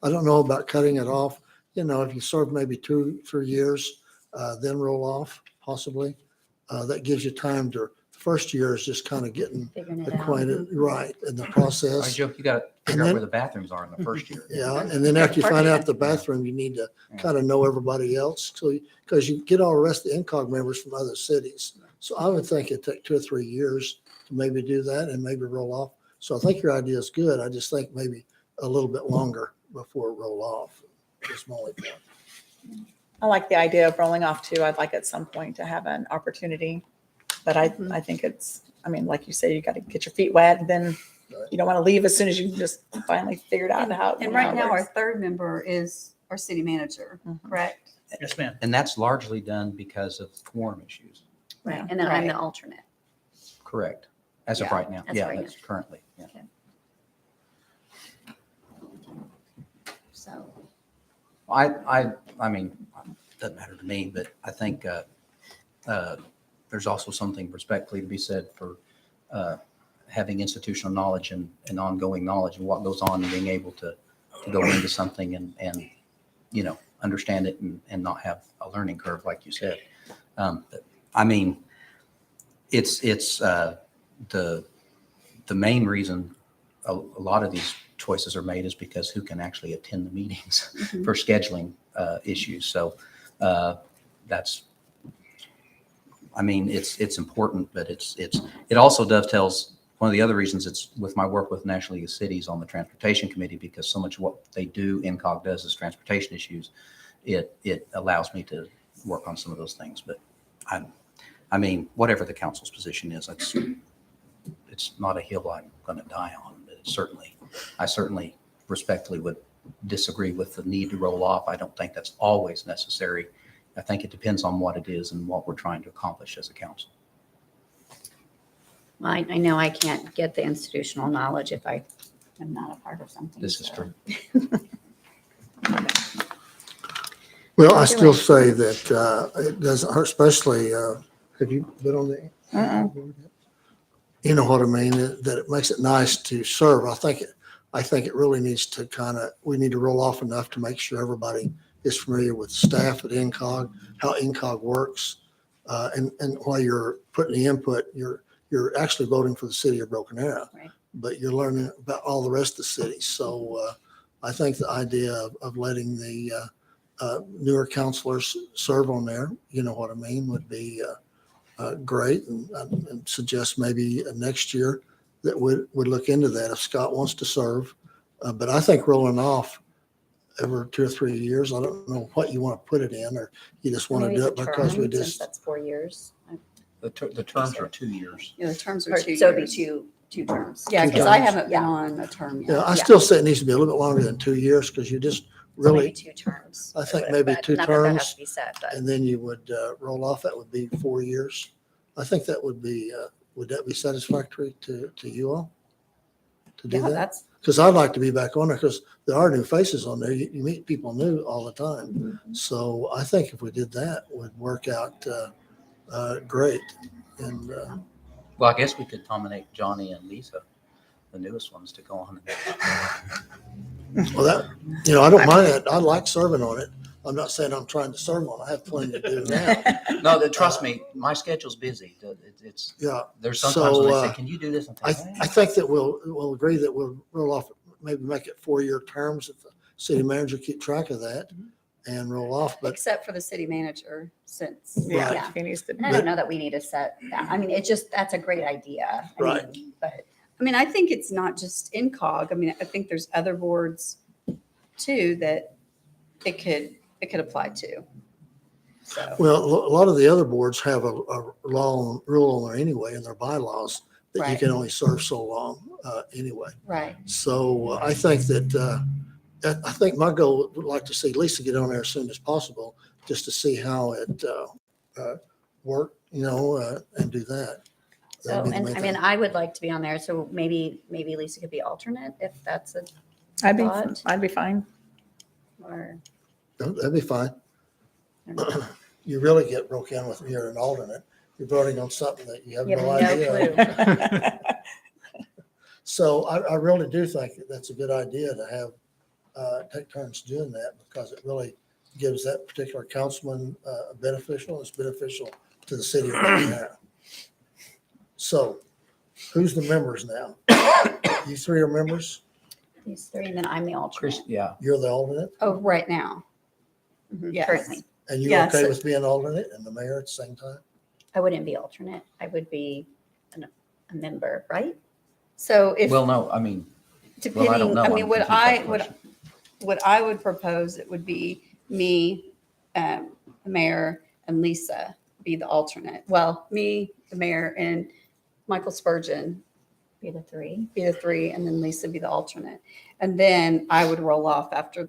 I don't know about cutting it off. If you serve maybe 2-3 years, then roll off possibly. That gives you time to. The first year is just kind of getting Figuring it acquainted, right, in the I process. joke, you got to figure out where the bathrooms are in the first year. Yeah, and then after you find out the bathroom, you need to kind of know everybody else. So, because you get all the rest of the INCOG members from other cities. So I would think it'd take 2 or 3 years to maybe do that and maybe roll off. So I think your idea is good. I just think maybe a little bit longer before it roll off. Just my only point. I like the idea of rolling off too. I'd like at some point to have an opportunity, but I think like you say, you got to get your feet wet, and then you don't want to leave as soon as you just finally figured out how. And right now, our third member is our city manager, correct? Yes, ma'am. And that's largely done because of quorum issues. Right. And then I'm the alternate. Correct. As of Yeah, right now. as of Yeah, right that's currently. Yeah. So. I mean, it doesn't matter to me, but I think there's also something respectfully to be said for having institutional knowledge and ongoing knowledge of what goes on and being able to go into something and understand it and not have a learning curve, like you said. I mean, it's the main reason a lot of these choices are made is because who can actually attend the meetings for scheduling issues. So that's, I mean, it's important, but it also dovetails. One of the other reasons it's with my work with National League of Cities on the Transportation Committee, because so much of what they do, INCOG does, is transportation issues. It allows me to work on some of those things. But I mean, whatever the council's position is, it's not a hill I'm going to die on. But I certainly respectfully would disagree with the need to roll off. I don't think that's always necessary. I think it depends on what it is and what we're trying to accomplish as a council. Well, I know I can't get the institutional knowledge if I am not a part of something. This is true. Well, I still say that it doesn't hurt, especially, have you been on the? You know what I mean? That it makes it nice to serve. I think it really needs to we need to roll off enough to make sure everybody is familiar with staff at INCOG, how INCOG works. And while you're putting the input, you're actually voting for the city of Broken Arrow, Right. but you're learning about all the rest of the city. So I think the idea of letting the newer counselors serve on there, you know what I mean, would be great. And suggest maybe next year that would look into that if Scott wants to serve. But I think rolling off every 2 or 3 years, I don't know what you want to put it in, or you just want to Maybe do it the because we term, since just. that's 4 years. The terms are 2 years. Yeah, the terms are 2 years. So it'd be two terms. Yeah, Two because I terms. haven't been on a term yet. Yeah, I still say it needs to be a little bit longer than 2 years because you just So maybe really, 2 terms. I think But- maybe but 2 not that that has terms, to be set, but and then you would roll off. That would be 4 years. I think that would be, would that be satisfactory to you all? To do Yeah, that? that's, Because I'd like to be back on there because there are new faces on there. You meet people new all the time. So I think if we did that, it would work out great. And Well, I guess we could nominate Johnny and Lisa, the newest ones, to go on. well, that, I don't mind that. I like serving on it. I'm not saying I'm trying to serve on it. I have plenty to do now. No, trust me, my schedule's busy. It's Yeah. there's sometimes when they So, say, "Can you do this?" And I think that we'll agree that we'll roll off, maybe make it 4-year terms if the city manager keep track of that and roll off. But except for the city manager, since. Right. Yeah. He needs to. and I don't know that we need to set that. I mean, that's a great idea. I Right. mean, but I mean, I think it's not just INCOG. I mean, I think there's other boards too that it could apply to. So, well, a lot of the other boards have a rule on there anyway in their bylaws that you Right. can only serve so long anyway. right. So I think that I think my goal would like to see Lisa get on there as soon as possible, just to see how it worked, and do that. So, That'd be the and main I mean, thing. I would like to be on there, so maybe Lisa could be alternate if that's a I'd thought, be fine. or, That'd be fine. I don't know. You really get broke in with you're an alternate. You're voting on something that you have You have no no idea. clue. So I really do think that that's a good idea to have, take turns doing that, because it really gives that particular councilman it's beneficial to the city of Broken. So who's the members now? You three are members? These three, and then I'm the alternate. Yeah. You're the alternate? Oh, right now. Mhm, Yes. Currently. And you Yes. okay with being alternate and the mayor at the same time? I wouldn't be alternate. I would be a member, right? So if, Well, no, I mean, depending, I don't know. I mean, I'm what confused by the I, question. What I would propose, it would be me, the mayor, and Lisa be the alternate. Well, me, the mayor, and Michael Spurgeon be the three. be the three, and then Lisa be the alternate. And then I would roll off after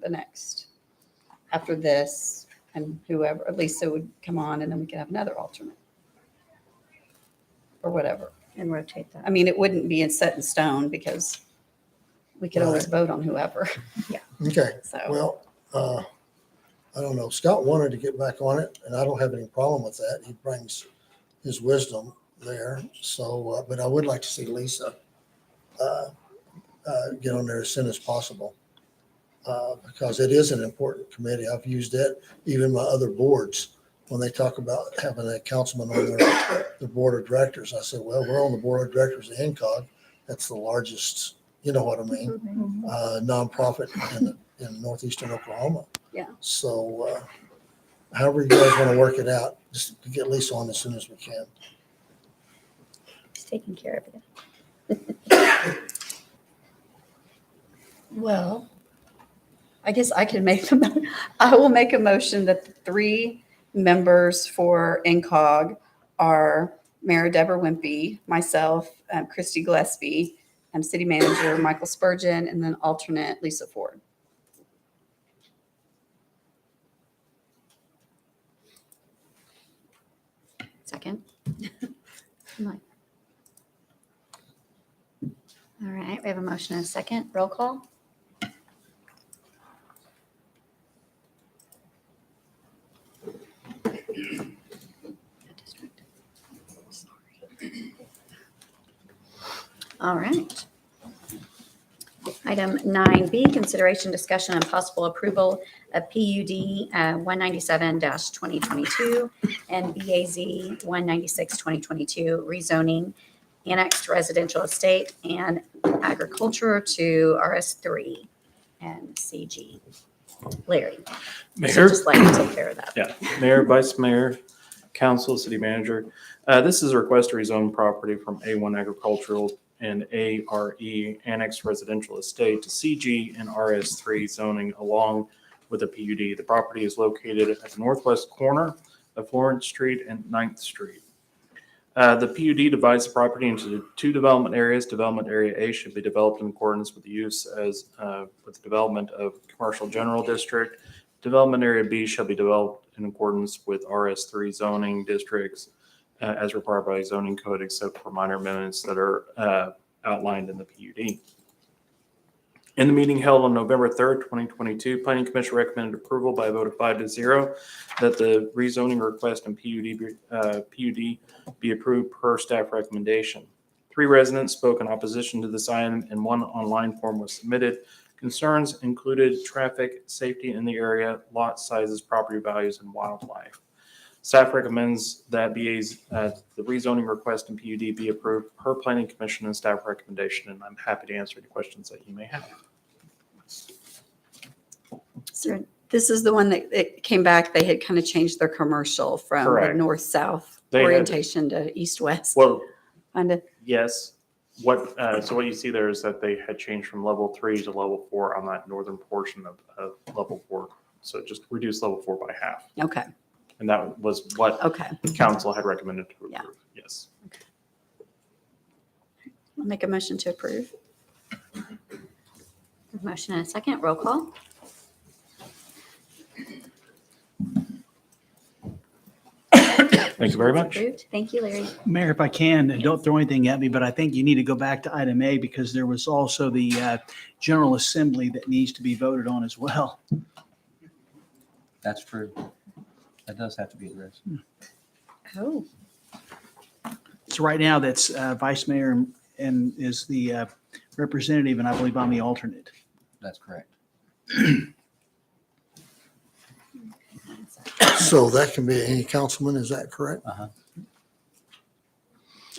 this, and whoever, Lisa would come on, and then we could have another alternate. Or whatever. And rotate that. I mean, it wouldn't be set in stone because we could always vote on whoever. Okay, So, well, I don't know. Scott wanted to get back on it, and I don't have any problem with that. He brings his wisdom there. So, but I would like to see Lisa get on there as soon as possible, because it is an important committee. I've used it, even my other boards, when they talk about having a councilman on their board of directors. I said, well, we're on the board of directors of NCOG. That's the largest, you know what I mean, nonprofit in northeastern Oklahoma. Yeah. So however you guys want to work it out, just to get Lisa on as soon as we can. He's taking care of it. well, I guess I can I will make a motion that the three members for NCOG are Mayor Deborah Wimpy, myself, Christy Gillespie, City Manager Michael Spurgeon, and then alternate Lisa Ford. Second. All right, we have a motion and a second. Roll call. All right. Item 9B, consideration, discussion, and possible approval of PUD 197-2022 and BAZ 196-2022 rezoning annexed residential estate and agriculture to RS3 and CG. Larry. So Mayor? just like to take care of that. Yeah, Mayor, Vice Mayor, Council, City Manager. This is a request to rezone property from A1 agricultural and ARE annexed residential estate to CG and RS3 zoning along with a PUD. The property is located at the northwest corner of Florence Street and 9th Street. The PUD divides the property into two development areas. Development Area A should be developed in accordance with the use as with the development of Commercial General District. Development Area B shall be developed in accordance with RS3 zoning districts as required by zoning code, except for minor amendments that are outlined in the PUD. In the meeting held on November 3rd, 2022, Planning Commission recommended approval by a vote of 5-0 that the rezoning request and PUD be approved per staff recommendation. 3 residents spoke in opposition to this item, and 1 online form was submitted. Concerns included traffic, safety in the area, lot sizes, property values, and wildlife. Staff recommends that the rezoning request and PUD be approved per Planning Commission and staff recommendation, and I'm happy to answer any questions that you may have. So this is the one that it came back. They had kind of changed their commercial from the Correct. north-south They had- orientation to east-west. Well, Kind of. yes. So what you see there is that they had changed from level 3 to level 4 on that northern portion of level 4. So just reduce level 4 by half. Okay. And that was what Okay. council had recommended to approve. Yeah. Yes. I'll make a motion to approve. Motion and a second. Roll call. Thank you very Motion is much. approved. Thank you, Larry. Mayor, if I can, and don't throw anything at me, but I think you need to go back to item A because there was also the General Assembly that needs to be voted on as well. That's true. That does have to be addressed. Oh, So right now, that's Vice Mayor and is the representative, and I believe I'm the alternate. That's correct. So that can be any councilman, is that correct? Uh-huh.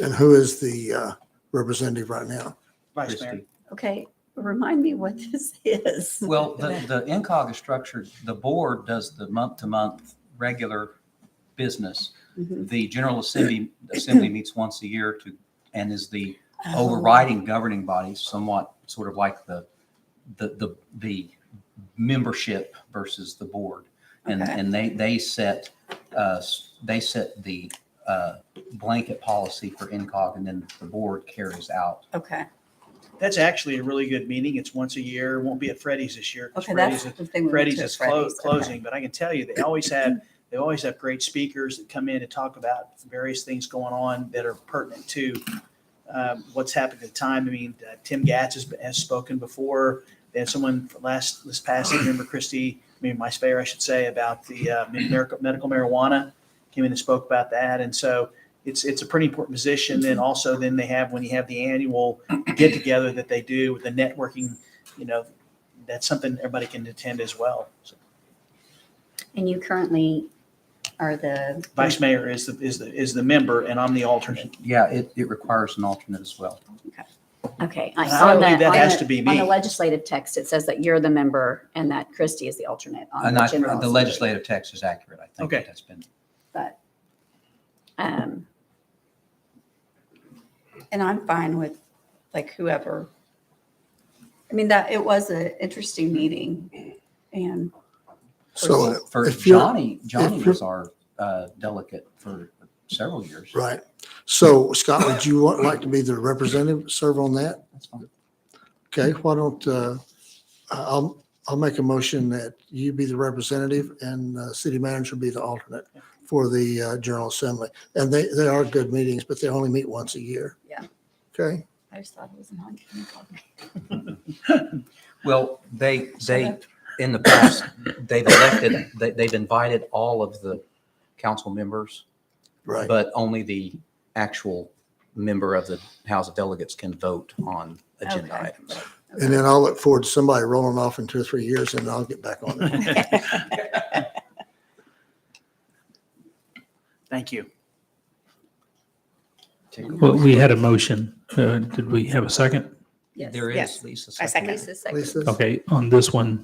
And who is the representative right now? Vice Mayor. Christie. Okay, remind me what this is. Well, the NCOG is structured, the board does the month-to-month regular business. Mhm. The General Assembly meets once a year and is the Oh. overriding governing body, somewhat sort of like the membership versus the board. And, Okay. and they set the blanket policy for NCOG, and then the board carries out. Okay, That's actually a really good meeting. It's once a year. It won't be at Freddy's this year. 'Cause okay, that's Freddy's the thing. We went Freddy's to is Freddy's. Okay. closing, but I can tell you, they always have great speakers that come in and talk about various things going on that are pertinent to what's happened at the time. I mean, Tim Gatz has spoken before. They had someone this past November, Vice Mayor, I should say, about the medical marijuana, came in and spoke about that. And so it's a pretty important position. And also then when you have the annual get together that they do with the networking, that's something everybody can attend as well. So and you currently are the. Vice Mayor is the member and I'm the alternate. Yeah, it requires an alternate as well. Okay. And I believe that has to be On me. the legislative text, it says that you're the member and that Christie is the alternate on And the general. the assembly. legislative text is accurate. I think Okay. that's been. But, And I'm fine with like whoever. I mean, that it was an interesting meeting and So For if you're- Johnny if you're- was our delegate for several years. Right. So Scott, would you like to be the representative, serve on that? That's fine. Okay, why don't, I'll make a motion that you be the representative and city manager be the alternate for the General Assembly. And they are good meetings, but they only meet once a year. Yeah. Okay, I just thought it was not. Well, they in the past, they've invited all of the council members, right. but only the actual member of the House of Delegates can vote on agenda Okay. items. And then I'll look forward to somebody rolling off in 2 or 3 years and I'll get back on it. Thank you. Well, we had a motion. Did we have a second? Yes. There is, Yes. Lisa. I second. Lisa's second. Lisa? Okay, on this one,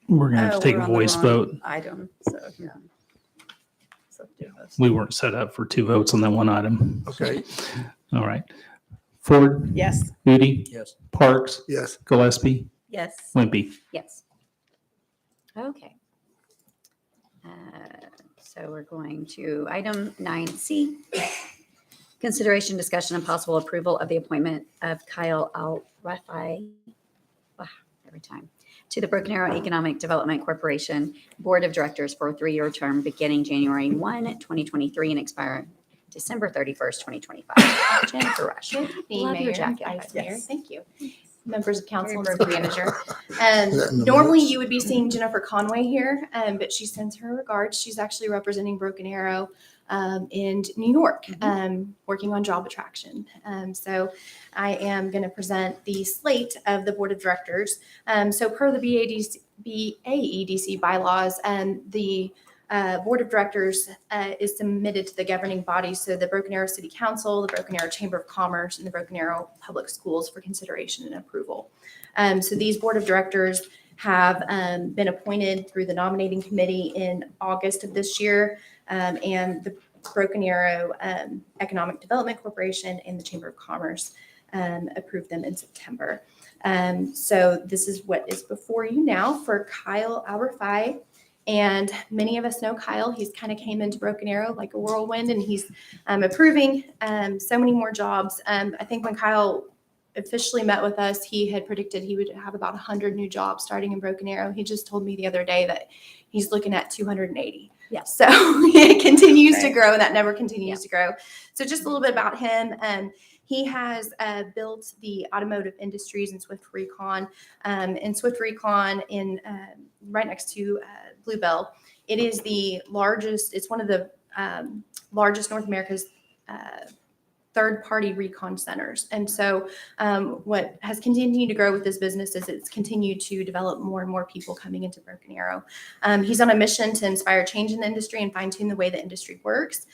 we're gonna have Oh, to take we're a on the voice wrong vote. Item, so, yeah. So do this. We weren't set up for 2 votes on that one item. Okay, All right. Ford, Yes. Moody, Yes. Parks, yes. Gillespie, Yes. Wimpy. yes. Okay. So we're going to item 9C. Consideration, discussion, and possible approval of the appointment of Kyle Al-Rafai, every time, to the Broken Arrow Economic Development Corporation Board of Directors for a 3-year term beginning January 1, 2023 and expiring December 31st, 2025. Jennifer Rush. Good evening, Love your Mayor, jacket, Vice by the way. Mayor. Thank you. Members of council and Very city manager. Is that in the Normally minutes? you would be seeing Jennifer Conway here, but she sends her regards. She's actually representing Broken Arrow in New York, working on job attraction. So I am going to present the slate of the board of directors. So per the BAEDC bylaws, the board of directors is submitted to the governing body, so the Broken Arrow City Council, the Broken Arrow Chamber of Commerce, and the Broken Arrow Public Schools for consideration and approval. So these board of directors have been appointed through the nominating committee in August of this year, and the Broken Arrow Economic Development Corporation and the Chamber of Commerce approved them in September. So this is what is before you now for Kyle Al-Rafai. And many of us know Kyle. He's kind of came into Broken Arrow like a whirlwind, and he's approving so many more jobs. I think when Kyle officially met with us, he had predicted he would have about 100 new jobs starting in Broken Arrow. He just told me the other day that he's looking at 280. Yeah. So it continues to Right. grow, and that never continues to grow. So just a little bit about him. He has built the automotive industries in Swift Recon. In Swift Recon, in right next to Bluebell, it is the largest. It's one of the largest North America's third-party recon centers. And so what has continued to grow with this business is it's continued to develop more and more people coming into Broken Arrow. He's on a mission to inspire change in the industry and fine-tune the way the industry works.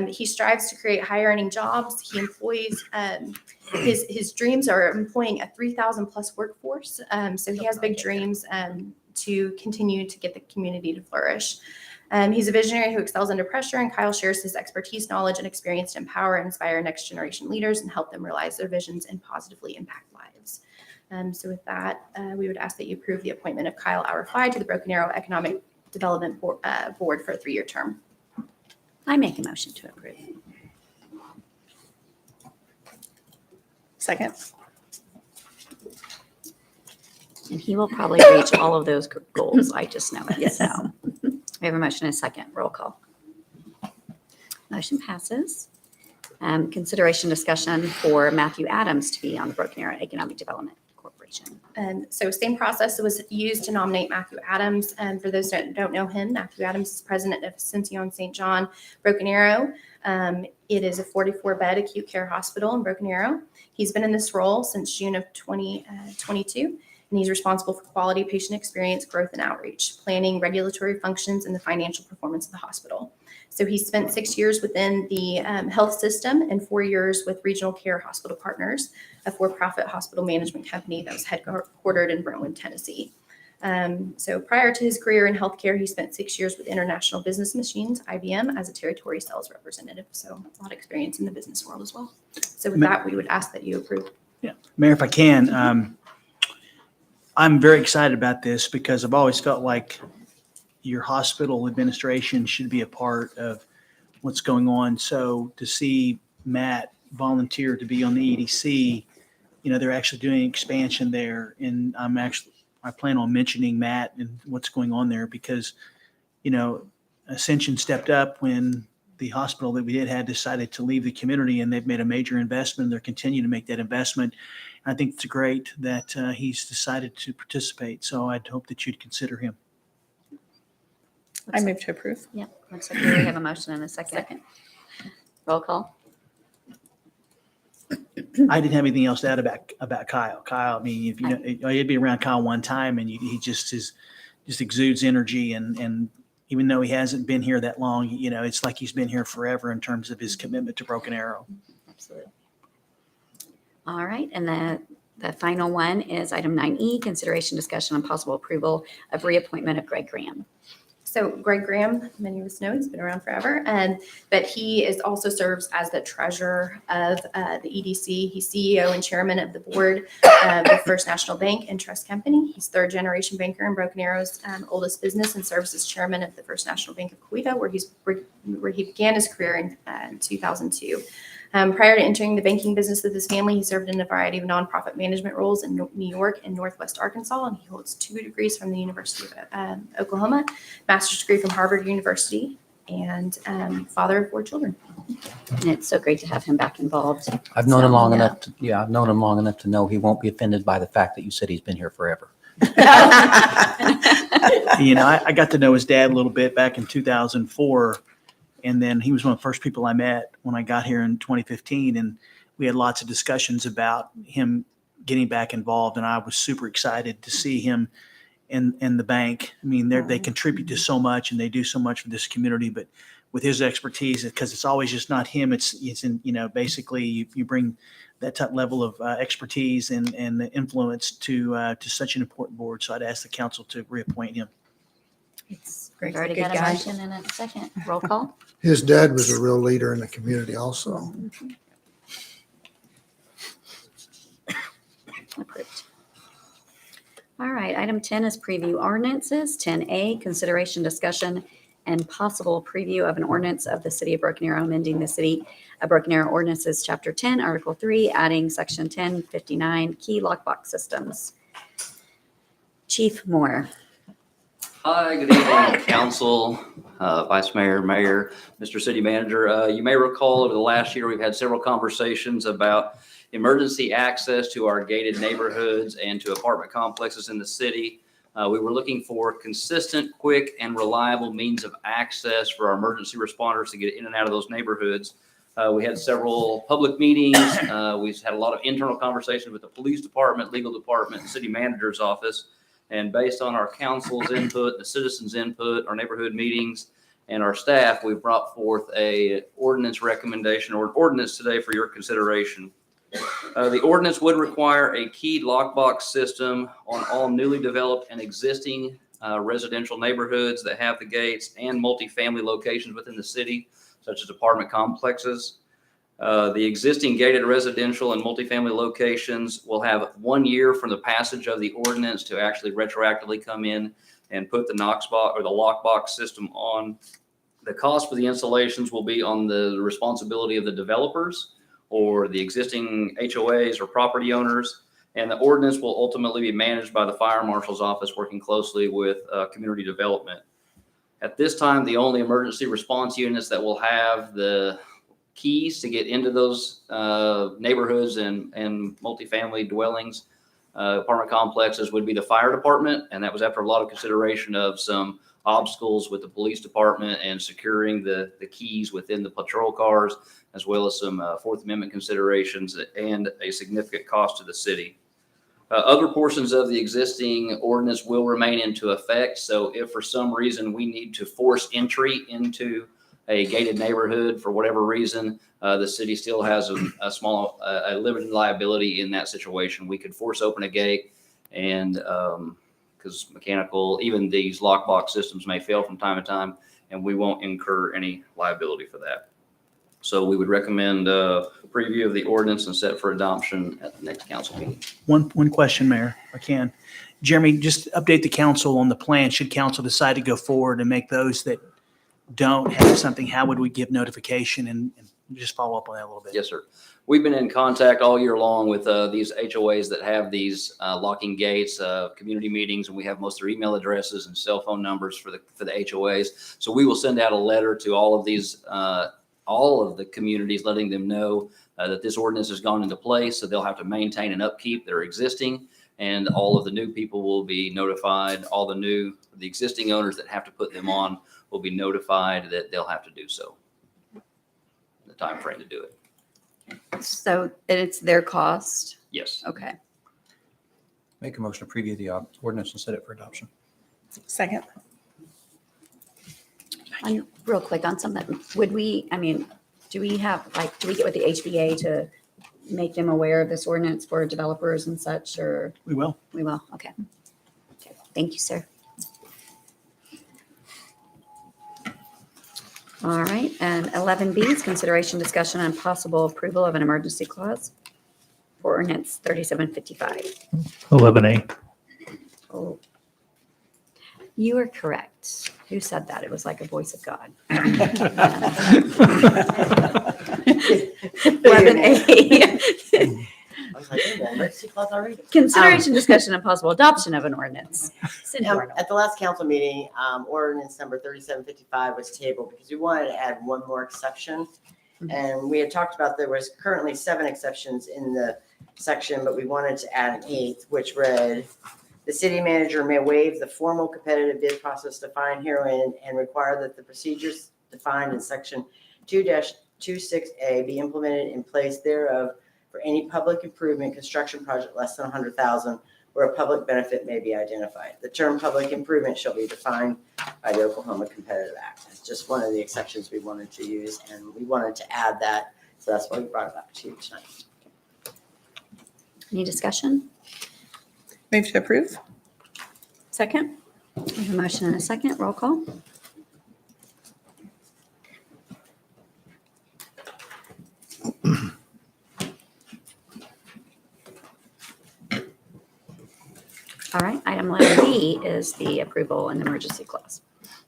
He strives to create high-earning jobs. He employs, his dreams are employing a 3,000 plus workforce. So he has big dreams to continue to get the community to flourish. He's a visionary who excels under pressure, and Kyle shares his expertise, knowledge, and experience to empower and inspire next generation leaders and help them realize their visions and positively impact lives. So with that, we would ask that you approve the appointment of Kyle Auerfly to the Broken Arrow Economic Development Board for a 3-year term. I make a motion to approve. Second. And he will probably reach all of those goals. I just know it. Yes. So we have a motion and a second. Roll call. Motion passes. Consideration discussion for Matthew Adams to be on the Broken Arrow Economic Development Corporation. So same process was used to nominate Matthew Adams. And for those that don't know him, Matthew Adams is president of Ascension St. John Broken Arrow. It is a 44-bed acute care hospital in Broken Arrow. He's been in this role since June of 2022. And he's responsible for quality patient experience, growth, and outreach, planning regulatory functions, and the financial performance of the hospital. So he spent 6 years within the health system and 4 years with Regional Care Hospital Partners, a for-profit hospital management company that was headquartered in Brentwood, Tennessee. So prior to his career in healthcare, he spent 6 years with International Business Machines, IBM, as a territory sales representative. So a lot of experience in the business world as well. So with that, we would ask that you approve. Yeah, Mayor, if I can, I'm very excited about this because I've always felt like your hospital administration should be a part of what's going on. So to see Matt volunteer to be on the EDC, they're actually doing expansion there. And I plan on mentioning Matt and what's going on there because, Ascension stepped up when the hospital that we had decided to leave the community, and they've made a major investment. They're continuing to make that investment. I think it's great that he's decided to participate. So I'd hope that you'd consider him. I move to approve. Yeah. Looks like we already have a motion and a second. Roll call. I didn't have anything else to add about Kyle. Kyle, I mean, if you'd be around Kyle one time, and he just exudes energy, and even though he hasn't been here that long, it's like he's been here forever in terms of his commitment to Broken Arrow. Absolutely. All right, and the final one is item 9E, consideration, discussion, and possible approval of reappointment of Greg Graham. So Greg Graham, many of us know, he's been around forever, but he also serves as the treasurer of the EDC. He's CEO and chairman of the board of the First National Bank and Trust Company. He's third-generation banker in Broken Arrow's oldest business, and serves as chairman of the First National Bank of Coweta, where he began his career in 2002. Prior to entering the banking business with his family, he served in a variety of nonprofit management roles in New York and Northwest Arkansas, and he holds 2 degrees from the University of Oklahoma, master's degree from Harvard University, and father of 4 children. And it's so great to have him back involved. I've known him long enough. I've known him long enough to know he won't be offended by the fact that you said he's been here forever. I got to know his dad a little bit back in 2004. And then he was one of the first people I met when I got here in 2015. And we had lots of discussions about him getting back involved. And I was super excited to see him in the bank. I mean, they contribute to so much and they do so much for this community. But with his expertise, because it's always just not him, it's in, basically you bring that type level of expertise and influence to such an important board. So I'd ask the council to reappoint him. We've already got a motion and a second. Roll call. His dad was a real leader in the community also. Approved. All right, item 10 is preview ordinances. 10A, consideration, discussion, and possible preview of an ordinance of the City of Broken Arrow amending the City of Broken Arrow Ordinances, Chapter 10, Article 3, adding Section 1059, key lockbox systems. Chief Moore. Hi, good evening, council, vice mayor, mayor, Mr. City Manager. You may recall over the last year, we've had several conversations about emergency access to our gated neighborhoods and to apartment complexes in the city. We were looking for consistent, quick, and reliable means of access for our emergency responders to get in and out of those neighborhoods. We had several public meetings. We've had a lot of internal conversations with the police department, legal department, city manager's office. And based on our council's input, the citizens' input, our neighborhood meetings, and our staff, we brought forth a ordinance recommendation or ordinance today for your consideration. The ordinance would require a keyed lockbox system on all newly developed and existing residential neighborhoods that have the gates and multifamily locations within the city, such as apartment complexes. The existing gated residential and multifamily locations will have 1 year from the passage of the ordinance to actually retroactively come in and put the Knoxbox or the lockbox system on. The cost for the installations will be on the responsibility of the developers or the existing HOAs or property owners. And the ordinance will ultimately be managed by the fire marshal's office, working closely with community development. At this time, the only emergency response units that will have the keys to get into those neighborhoods and multifamily dwellings, apartment complexes would be the fire department. And that was after a lot of consideration of some obstacles with the police department and securing the keys within the patrol cars, as well as some Fourth Amendment considerations and a significant cost to the city. Other portions of the existing ordinance will remain into effect. So if for some reason we need to force entry into a gated neighborhood for whatever reason, the city still has a limited liability in that situation. We could force open a gate and because mechanical, even these lockbox systems may fail from time to time, and we won't incur any liability for that. So we would recommend a preview of the ordinance and set for adoption at the next council meeting. One question, Mayor, if I can. Jeremy, just update the council on the plan. Should council decide to go forward and make those that don't have something, how would we give notification and just follow up on that a little bit? Yes, sir. We've been in contact all year long with these HOAs that have these locking gates, community meetings, and we have most of their email addresses and cell phone numbers for the HOAs. So we will send out a letter to all of these, all of the communities, letting them know that this ordinance has gone into place. So they'll have to maintain and upkeep their existing, and all of the new people will be notified. All the existing owners that have to put them on will be notified that they'll have to do so. The time frame to do it. So it's their cost? Yes. Okay. Make a motion to preview the ordinance and set it for adoption. Second. Real quick on something, do we get with the HBA to make them aware of this ordinance for developers and such, or? We will. We will, okay. Thank you, sir. All right, and 11B is consideration, discussion, and possible approval of an emergency clause for ordinance 3755. 11A. Oh, you are correct. Who said that? It was like a voice of God. 11A. I was like, wait a minute, emergency clause already? Consideration, discussion, and possible adoption of an ordinance. Cindy Arnold. At the last council meeting, ordinance number 3755 was tabled because we wanted to add one more exception. And we had talked about there was currently 7 exceptions in the section, but we wanted to add an 8th, which read, the city manager may waive the formal competitive bid process defined herein and require that the procedures defined in section 2-26A be implemented in place thereof for any public improvement construction project less than 100,000 where a public benefit may be identified. The term public improvement shall be defined by the Oklahoma Competitive Act. It's just one of the exceptions we wanted to use, and we wanted to add that. So that's why we brought it back to you tonight. Any discussion? Move to approve. Second? We have a motion and a second. Roll call. All right, item 11B is the approval and emergency clause.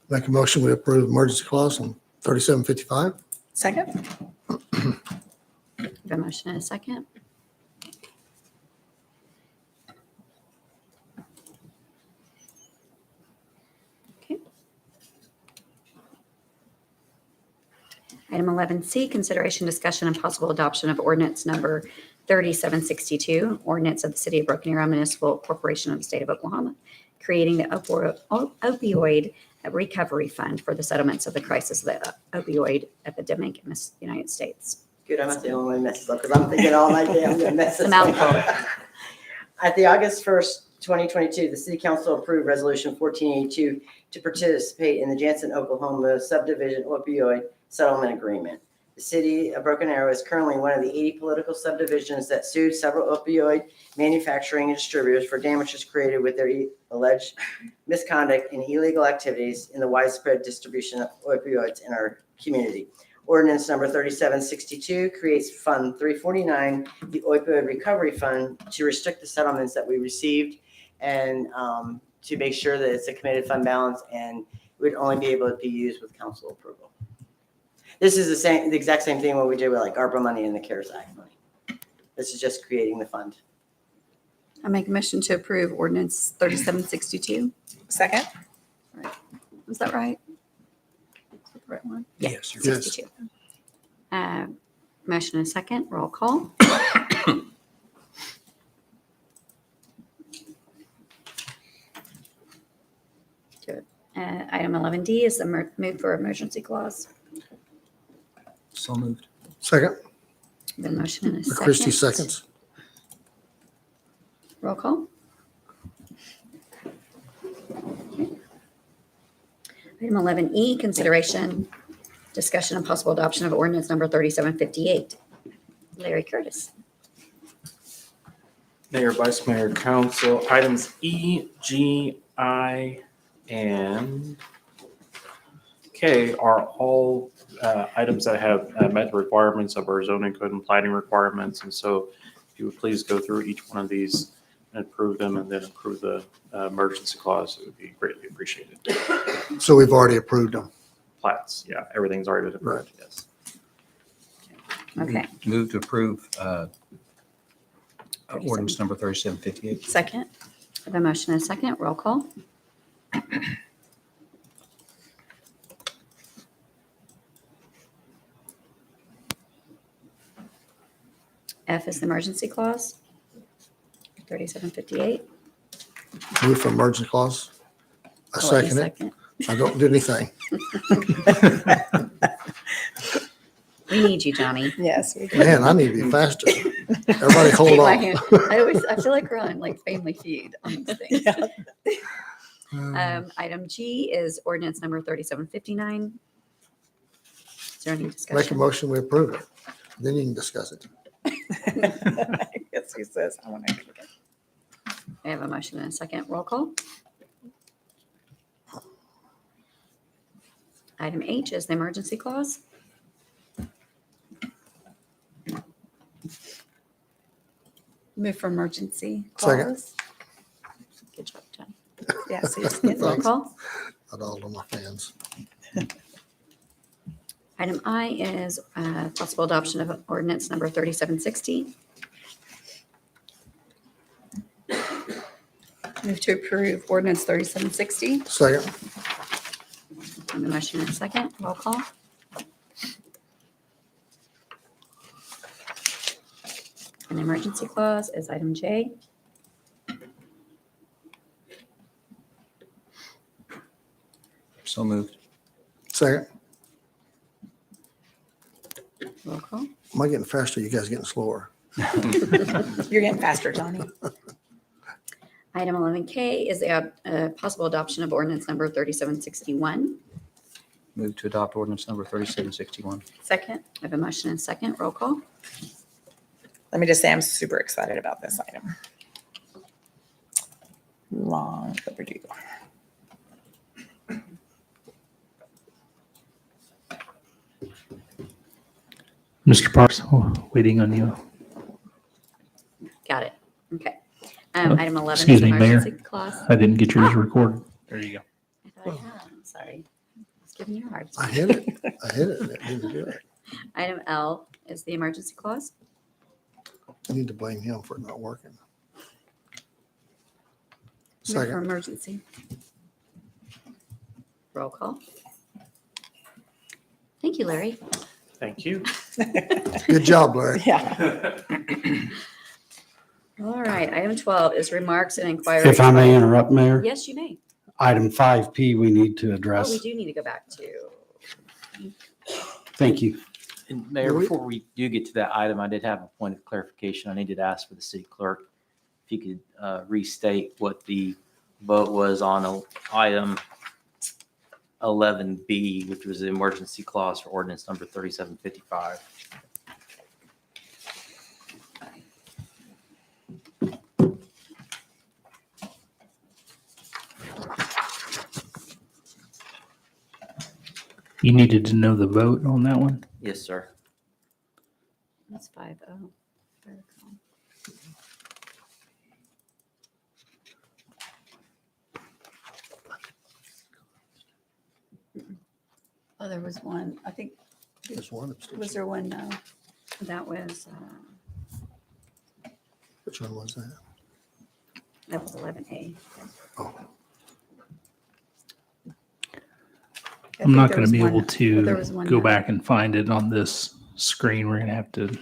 Make a motion, we approve emergency clause on 3755. Second. We have a motion and a second. Item 11C, consideration, discussion, and possible adoption of ordinance number 3762, ordinance of the City of Broken Arrow Municipal Corporation of the State of Oklahoma, creating the opioid recovery fund for the settlements of the crisis of the opioid epidemic in the United States. Good, I'm not the only one who messes up, because I'm thinking all night, I'm gonna mess this It's a up. mouthful. At the August 1st, 2022, the City Council approved Resolution 1482 to participate in the Jansen, Oklahoma subdivision opioid settlement agreement. The City of Broken Arrow is currently one of the 80 political subdivisions that sued several opioid manufacturing and distributors for damages created with their alleged misconduct and illegal activities in the widespread distribution of opioids in our community. Ordinance number 3762 creates Fund 349, the Opioid Recovery Fund, to restrict the settlements that we received and to make sure that it's a committed fund balance and would only be able to be used with council approval. This is the exact same thing what we did with like ARPA money and the CARES Act money. This is just creating the fund. I make a motion to approve ordinance 3762. Second? Was that right? Is that the right one? Yeah, Yes, you're 62. Motion and second, roll call. Good. Item 11D is the move for emergency clause. So moved. Second, The motion and a second. Christie seconds. Roll call. Item 11E, consideration, discussion, and possible adoption of ordinance number 3758. Larry Curtis. Mayor, Vice Mayor, Council, items E, G, I, and K are all items that have met the requirements of our zoning code and plating requirements. And so if you would please go through each one of these and approve them and then approve the emergency clause, it would be greatly appreciated. So we've already approved them. Plats, yeah, everything's already been approved, yes. Okay. Move to approve ordinance number 3758. Second. I have a motion and a second. Roll call. F is the emergency clause. 3758. Move for emergency clause. I I'll let you second it. I don't do anything. We need you, Johnny. Yes. we do. Man, I need to be faster. Everybody hold Take my on. hand. I feel like we're on like Family Feud on these things. Item G is ordinance number 3759. Is there any Make a discussion? motion, we approve it. Then you can discuss it. Yes, he says, I want to. I have a motion and a second. Roll call. Item H is the emergency clause. Move for emergency Second. clause. Good job, John. Yes, he's Roll Thanks. call. Not all of my fans. Item I is possible adoption of ordinance number 3760. Move to approve ordinance 3760. Second, And the motion and a second. Roll call. An emergency clause is item J. So moved. second. Roll call. Am I getting faster? You guys getting slower? You're getting faster, Johnny. Item 11K is a possible adoption of ordinance number 3761. Move to adopt ordinance number 3761. Second. I have a motion and a second. Roll call. Let me just say, I'm super excited about this item. Long overdue. Mr. Parks, waiting on you. Got it. Okay. Item 11 is Excuse me, Mayor. emergency clause. I didn't get yours recorded. There you go. I thought I had. I'm sorry. I was giving you a hard I time. hit it. I hit it. and It didn't do it. Item L is the emergency clause. I need to blame him for it not working. Move for Second, emergency. Roll call. Thank you, Larry. Thank you. Good job, Larry. Yeah. All right, item 12 is remarks and inquiries. If I may interrupt, Mayor, Yes, you may. item 5P we need to Oh, we address. do need to go back to. Thank you. And Mayor, before we do get to that item, I did have a point of clarification. I needed to ask for the city clerk if he could restate what the vote was on item 11B, which was the emergency clause for ordinance number 3755. You needed to know the vote on that one? Yes, sir. That's 5-0. if I recall. Oh, there was one, I think, There's one abstention. was there one no? That was, Which one was that? that was 11A. Oh, I I'm think not there going was to be one- able to there was one go no. back and find it on this screen. We're going to have to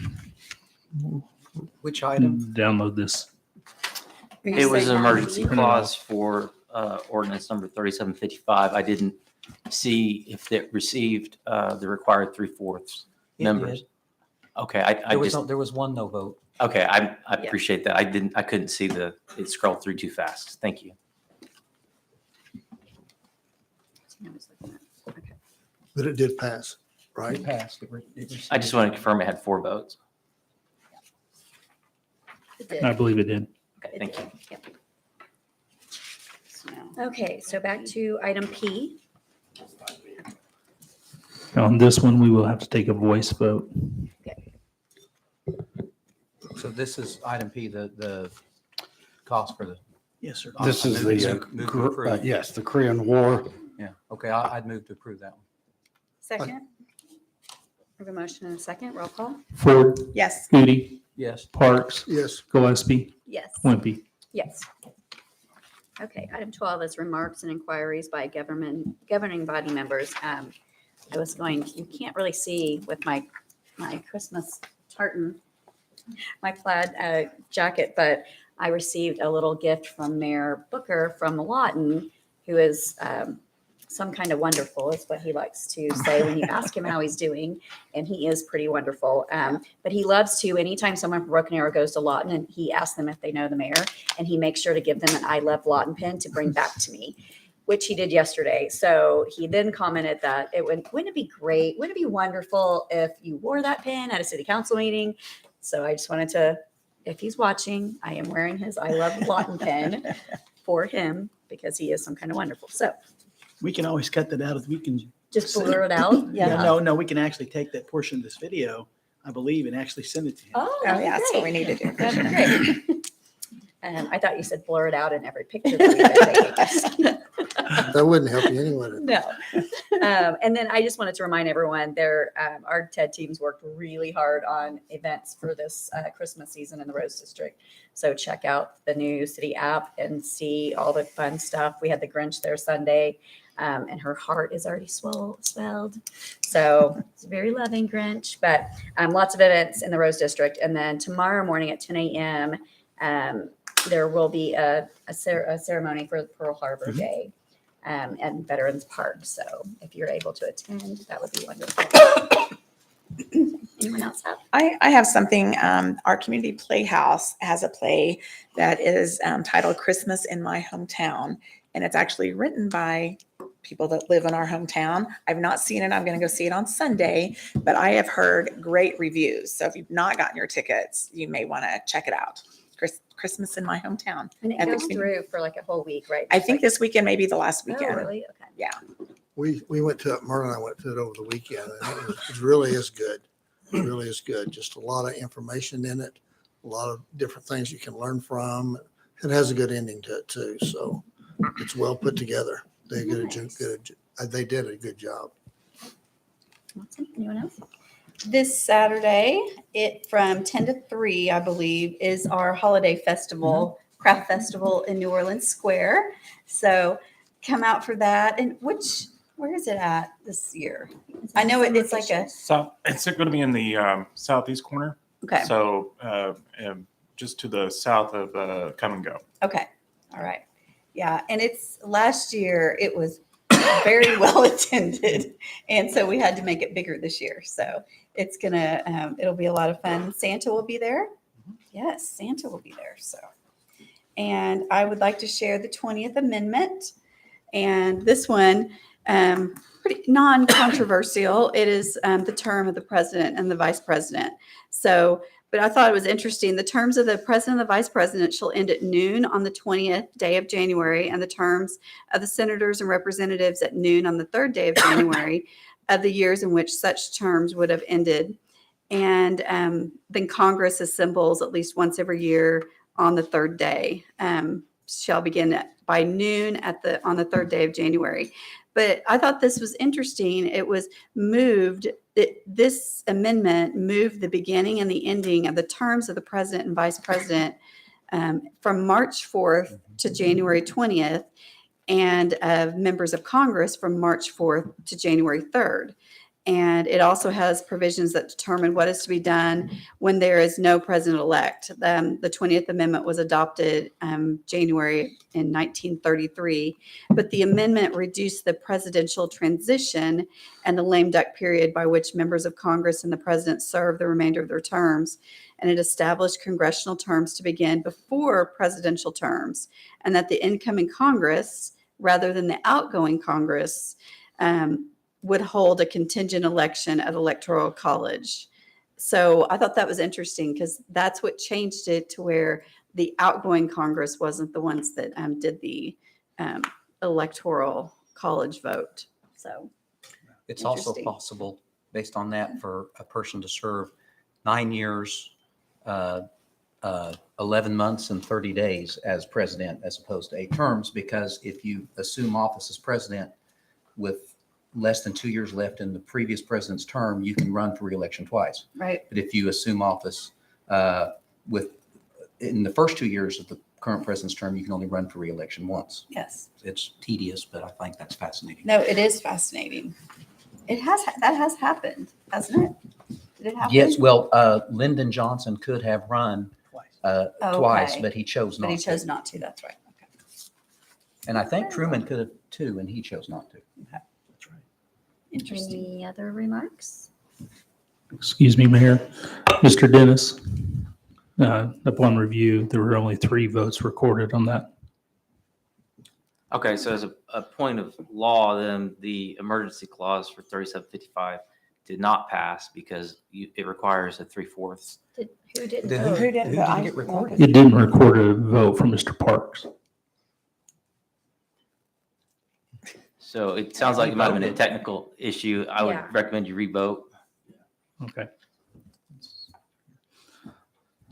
Which item? download this. Are you It was saying an that emergency would be- clause for ordinance number 3755. I didn't see if it received the required 3/4 It members. Okay, I just, There was one no vote. okay, I Yeah. appreciate that. I couldn't see it scrolled through too fast. Thank you. I was looking at- okay. but it did pass, right? It passed. I just want to confirm it had 4 votes. It did. I believe it did. Okay, thank you. Yep. Okay, so back to item P. On this one, we will have to take a voice vote. So this is item P, the cost for the, Yes, sir. This is Move the, to approve. yes, the Korean War. yeah, okay, I'd move to approve that one. Second. We have a motion and a second. Roll call. Ford, Yes. Moody, Yes. Parks, Yes. Gillespie, Yes. Wimpy. Yes. Okay, item 12 is remarks and inquiries by governing body members. I was going, you can't really see with my Christmas tartan, my plaid jacket, but I received a little gift from Mayor Booker from Lawton, who is some kind of wonderful, is what he likes to say when you ask him how he's doing. And he is pretty wonderful. But he loves to, anytime someone from Broken Arrow goes to Lawton, and he asks them if they know the mayor, and he makes sure to give them an I Love Lawton pin to bring back to me, which he did yesterday. So he then commented that wouldn't it be great? Wouldn't it be wonderful if you wore that pin at a city council meeting? So I just wanted to, if he's watching, I am wearing his I Love Lawton pin for him because he is some kind of wonderful. So We can always cut that out if we can. just blur it out. Yeah, no, we can actually take that portion of this video, I believe, and actually send it to him. Oh, Oh, yeah, that's what we need to do. That'd be great. I thought you said blur it out in every picture that we were taking. That wouldn't help you anyway. No. And then I just wanted to remind everyone our TED teams worked really hard on events for this Christmas season in the Rose District. So check out the new city app and see all the fun stuff. We had the Grinch there Sunday, and her heart is already swelled. So it's a very loving Grinch, but lots of events in the Rose District. And then tomorrow morning at 10 a.m., there will be a ceremony for Pearl Harbor Day at Veterans Park. So if you're able to attend, that would be wonderful. Anyone else have? I have something. Our community playhouse has a play that is titled Christmas in My Hometown. And it's actually written by people that live in our hometown. I've not seen it. I'm going to go see it on Sunday, but I have heard great reviews. So if you've not gotten your tickets, you may want to check it out. Christmas in My Hometown. And it at the goes community. through for like a whole week, right? I think this weekend may be the last weekend. Oh, really? Okay. Yeah. We went to it, Merle and I went to it over the weekend, and it really is good. It really is good. Just a lot of information in it, a lot of different things you can learn from. It has a good ending to it too, so it's well put together. They did a good job. Awesome. Anyone else? This Saturday, from 10 to 3, I believe, is our holiday festival, craft festival in New Orleans Square. So come out for that. And which Where is it at this year? I know it's like a, So it's going to be in the southeast corner. okay, So just to the south of Come and Go. okay, all right. Yeah, and it's, last year, it was very well attended. And so we had to make it bigger this year. So it's gonna, it'll be a lot of fun. Santa will be there. Yes, Santa will be there, so. And I would like to share the 20th Amendment. And this one, pretty non-controversial. It is the term of the president and the vice president. So, but I thought it was interesting. The terms of the president and the vice president shall end at noon on the 20th day of January, and the terms of the senators and representatives at noon on the 3rd day of January of the years in which such terms would have ended. And then Congress assembles at least once every year on the 3rd day, shall begin by noon on the 3rd day of January. But I thought this was interesting. It was moved, this amendment moved the beginning and the ending of the terms of the president and vice president from March 4th to January 20th, and of members of Congress from March 4th to January 3rd. And it also has provisions that determine what is to be done when there is no president-elect. The 20th Amendment was adopted January in 1933, but the amendment reduced the presidential transition and the lame duck period by which members of Congress and the president serve the remainder of their terms. And it established congressional terms to begin before presidential terms, and that the incoming Congress, rather than the outgoing Congress, would hold a contingent election at Electoral College. So I thought that was interesting because that's what changed it to where the outgoing Congress wasn't the ones that did the Electoral College vote. So It's also interesting. possible, based on that, for a person to serve 9 years, 11 months and 30 days as president, as opposed to 8 terms, because if you assume office as president with less than 2 years left in the previous president's term, you can run for reelection twice. Right. But if you assume office in the first 2 years of the current president's term, you can only run for reelection once. Yes. It's tedious, but I think that's fascinating. No, it is fascinating. That has happened, hasn't it? Did it happen? Yes, well, Lyndon Johnson could have run twice, Okay. but he chose not But he to. chose not to. That's right. Okay. And I think Truman could have too, and he chose not to. Interesting. Any other remarks? Excuse me, Mayor. Mr. Dennis, upon review, there were only 3 votes recorded on that. Okay, so as a point of law, then the emergency clause for 3755 did not pass because it requires a 3/4. Who didn't Who vote? didn't get recorded? It didn't record a vote from Mr. Parks. So it sounds like it might have been a technical issue. I would Yeah. recommend you revote. Okay.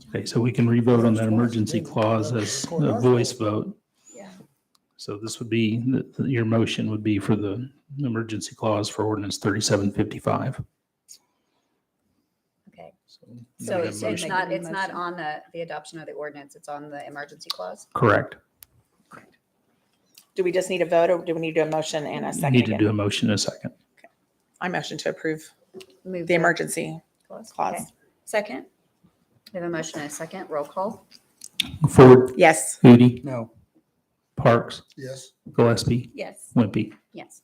Okay, so we can revote on that emergency clause as a voice vote. Yeah. So this would be, your motion would be for the emergency clause for ordinance 3755. Okay. So It's it's not on the adoption of the ordinance, it's on the emergency clause? Correct. Do we just need a vote, or do we need to do a motion and a You second need to again? do a motion in a second. I motion to approve Move the emergency clause. clause. Okay. Second? We have a motion and a second. Roll call. Ford, Yes. Udi, No. Parks, Yes. Gillespie, Yes. Wimpy. Yes.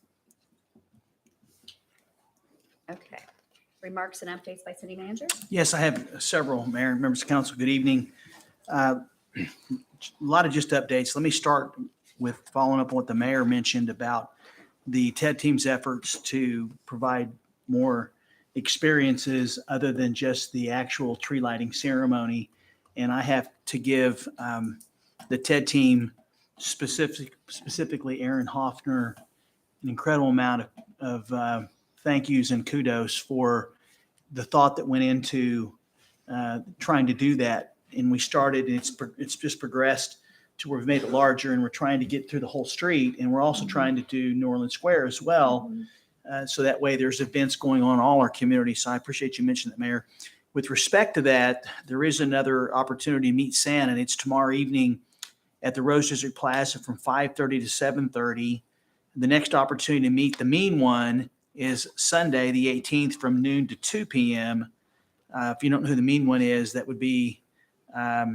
Okay. Remarks and updates by city manager? Yes, I have several, Mayor and members of council. Good evening. A lot of just updates. Let me start with following up on what the mayor mentioned about the TED team's efforts to provide more experiences other than just the actual tree lighting ceremony. And I have to give the TED team, specifically Aaron Hoffner, an incredible amount of thank yous and kudos for the thought that went into trying to do that. And we started, and it's just progressed to where we've made it larger, and we're trying to get through the whole street. And we're also trying to do New Orleans Square as well. So that way there's events going on in all our communities. So I appreciate you mentioning that, Mayor. With respect to that, there is another opportunity to meet Santa, and it's tomorrow evening at the Rose District Plaza from 5:30 to 7:30. The next opportunity to meet the mean one is Sunday, the 18th, from noon to 2 p.m. If you don't know who the mean one is, that would be, let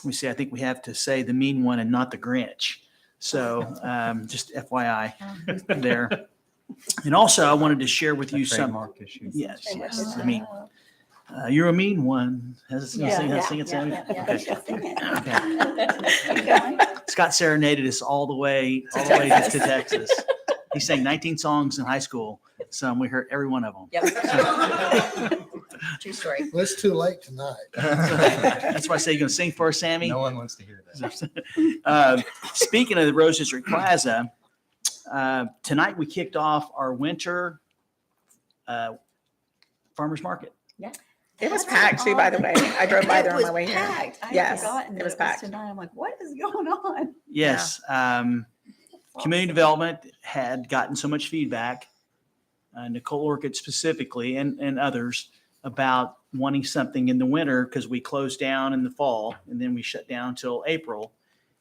me see, I think we have to say the mean one and not the Grinch. So just FYI there. And also, I wanted to share with you some. Trademark issue. Yes, yes. I mean, you're a mean one. Sing it, Sammy. Okay. Scott serenaded us all the way to Texas. He sang 19 songs in high school, so we heard every one of them. Yep. True story. Well, it's too late tonight. That's why I say you're going to sing for us, Sammy. No one wants to hear that. Speaking of the Rose District Plaza, tonight we kicked off our winter farmers market. Yeah. It was packed too, by the way. I drove by there on my way here. Packed. I had Yes, forgotten it that was packed. tonight. I'm like, what is going on? Yes. Community development had gotten so much feedback, Nicole Orchid specifically, and others, about wanting something in the winter because we closed down in the fall and then we shut down till April.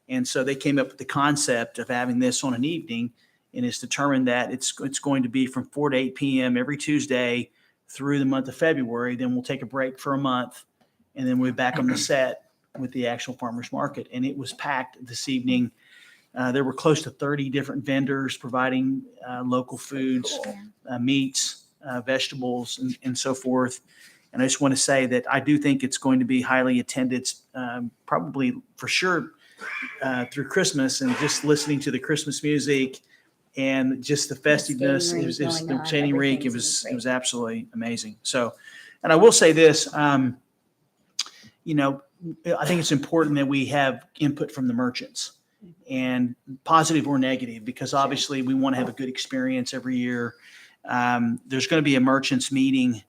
And so they came up with the concept of having this on an evening, and it's determined that it's going to be from 4 to 8 p.m. every Tuesday through the month of February. Then we'll take a break for a month, and then we'll be back on the set with the actual farmers market. And it was packed this evening. There were close to 30 different vendors providing local foods, meats, vegetables, and so forth. And I just want to say that I do think it's going to be highly attended, probably for sure through Christmas, and just listening to the Christmas music and just the festiveness. It was the Chain Reek. It was absolutely amazing. So, and I will say this, you know, I think it's important that we have input from the merchants, and positive or negative, because obviously we want to have a good experience every year. There's going to be a merchants meeting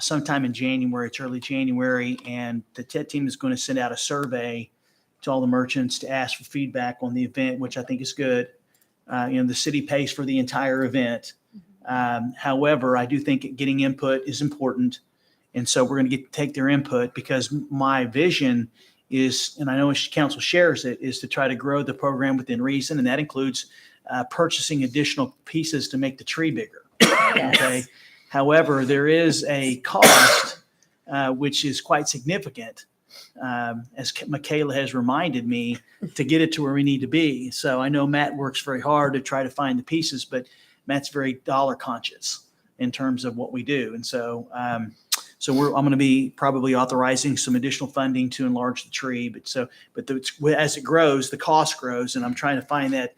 sometime in January. It's early January, and the TED team is going to send out a survey to all the merchants to ask for feedback on the event, which I think is good. You know, the city pays for the entire event. However, I do think getting input is important. And so we're going to take their input, because my vision is, and I know council shares it, is to try to grow the program within reason. And that includes purchasing additional pieces to make the tree bigger. Okay. However, there is a cost, which is quite significant, as Michaela has reminded me, to get it to where we need to be. So I know Matt works very hard to try to find the pieces, but Matt's very dollar conscious in terms of what we do. And so, I'm going to be probably authorizing some additional funding to enlarge the tree. But as it grows, the cost grows, and I'm trying to find that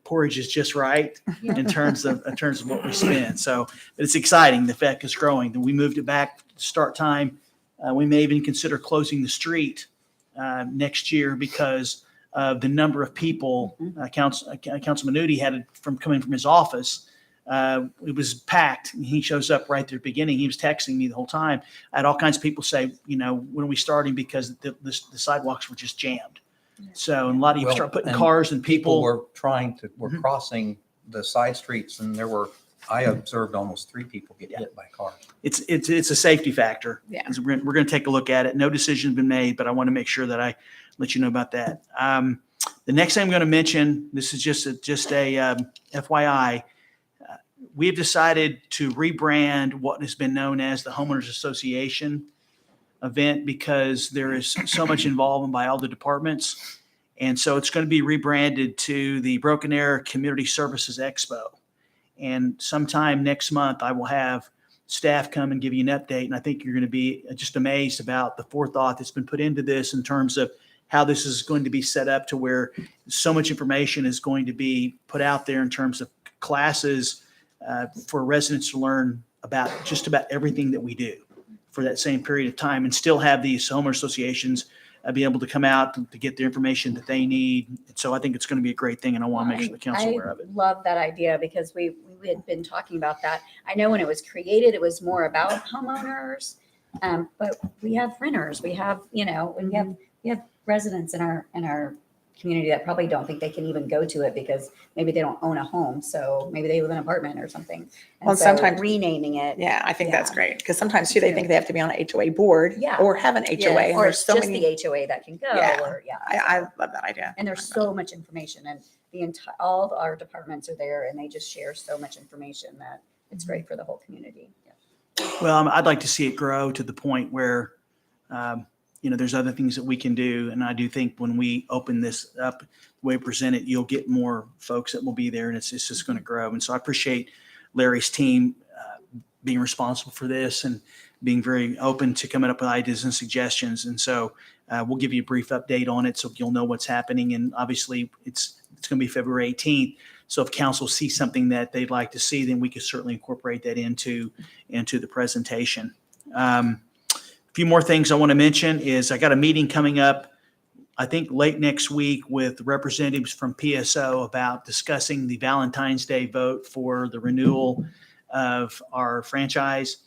porridge is just right in terms of what we spend. So, but it's exciting. The fact is growing. We moved it back to start time. We may even consider closing the street next year because of the number of people. Councilman Nudi had coming from his office. It was packed. He shows up right at the beginning. He was texting me the whole time. I had all kinds of people say, you know, when are we starting? Because the sidewalks were just jammed. So a lot of you start putting cars and people. Were crossing the side streets, and I observed almost 3 people get hit by cars. It's a safety factor. Yeah. We're going to take a look at it. No decision's been made, but I want to make sure that I let you know about that. The next thing I'm going to mention, this is just a FYI. We have decided to rebrand what has been known as the Homeowners Association event, because there is so much involvement by all the departments. And so it's going to be rebranded to the Broken Arrow Community Services Expo. And sometime next month, I will have staff come and give you an update. And I think you're going to be just amazed about the forethought that's been put into this in terms of how this is going to be set up to where so much information is going to be put out there in terms of classes for residents to learn about just about everything that we do for that same period of time, and still have these homeowner associations be able to come out to get the information that they need. And so I think it's going to be a great thing, and I want to make sure the council is aware of it. I love that idea, because we had been talking about that. I know when it was created, it was more about homeowners, but we have renters, we have, you know, we have residents in our community that probably don't think they can even go to it because maybe they don't own a home. So maybe they live in an apartment or something. And Well, so sometimes renaming it. Yeah, I think that's Yeah. great because sometimes too they think they have to be on an HOA board Yeah. or have an HOA, Yes, and or there's it's so just many. the HOA that can go. Yeah. Or I love that idea. and there's so much information, and the entire all of our departments are there, and they just share so much information that it's great for the whole community. Well, I'd like to see it grow to the point where, there's other things that we can do. And I do think when we open this up, the way we present it, you'll get more folks that will be there, and it's just going to grow. And so I appreciate Larry's team being responsible for this and being very open to coming up with ideas and suggestions. And so we'll give you a brief update on it so you'll know what's happening. And obviously it's going to be February 18th. So if council sees something that they'd like to see, then we could certainly incorporate that into the presentation. A few more things I want to mention is I got a meeting coming up, I think late next week, with representatives from PSO about discussing the Valentine's Day vote for the renewal of our franchise.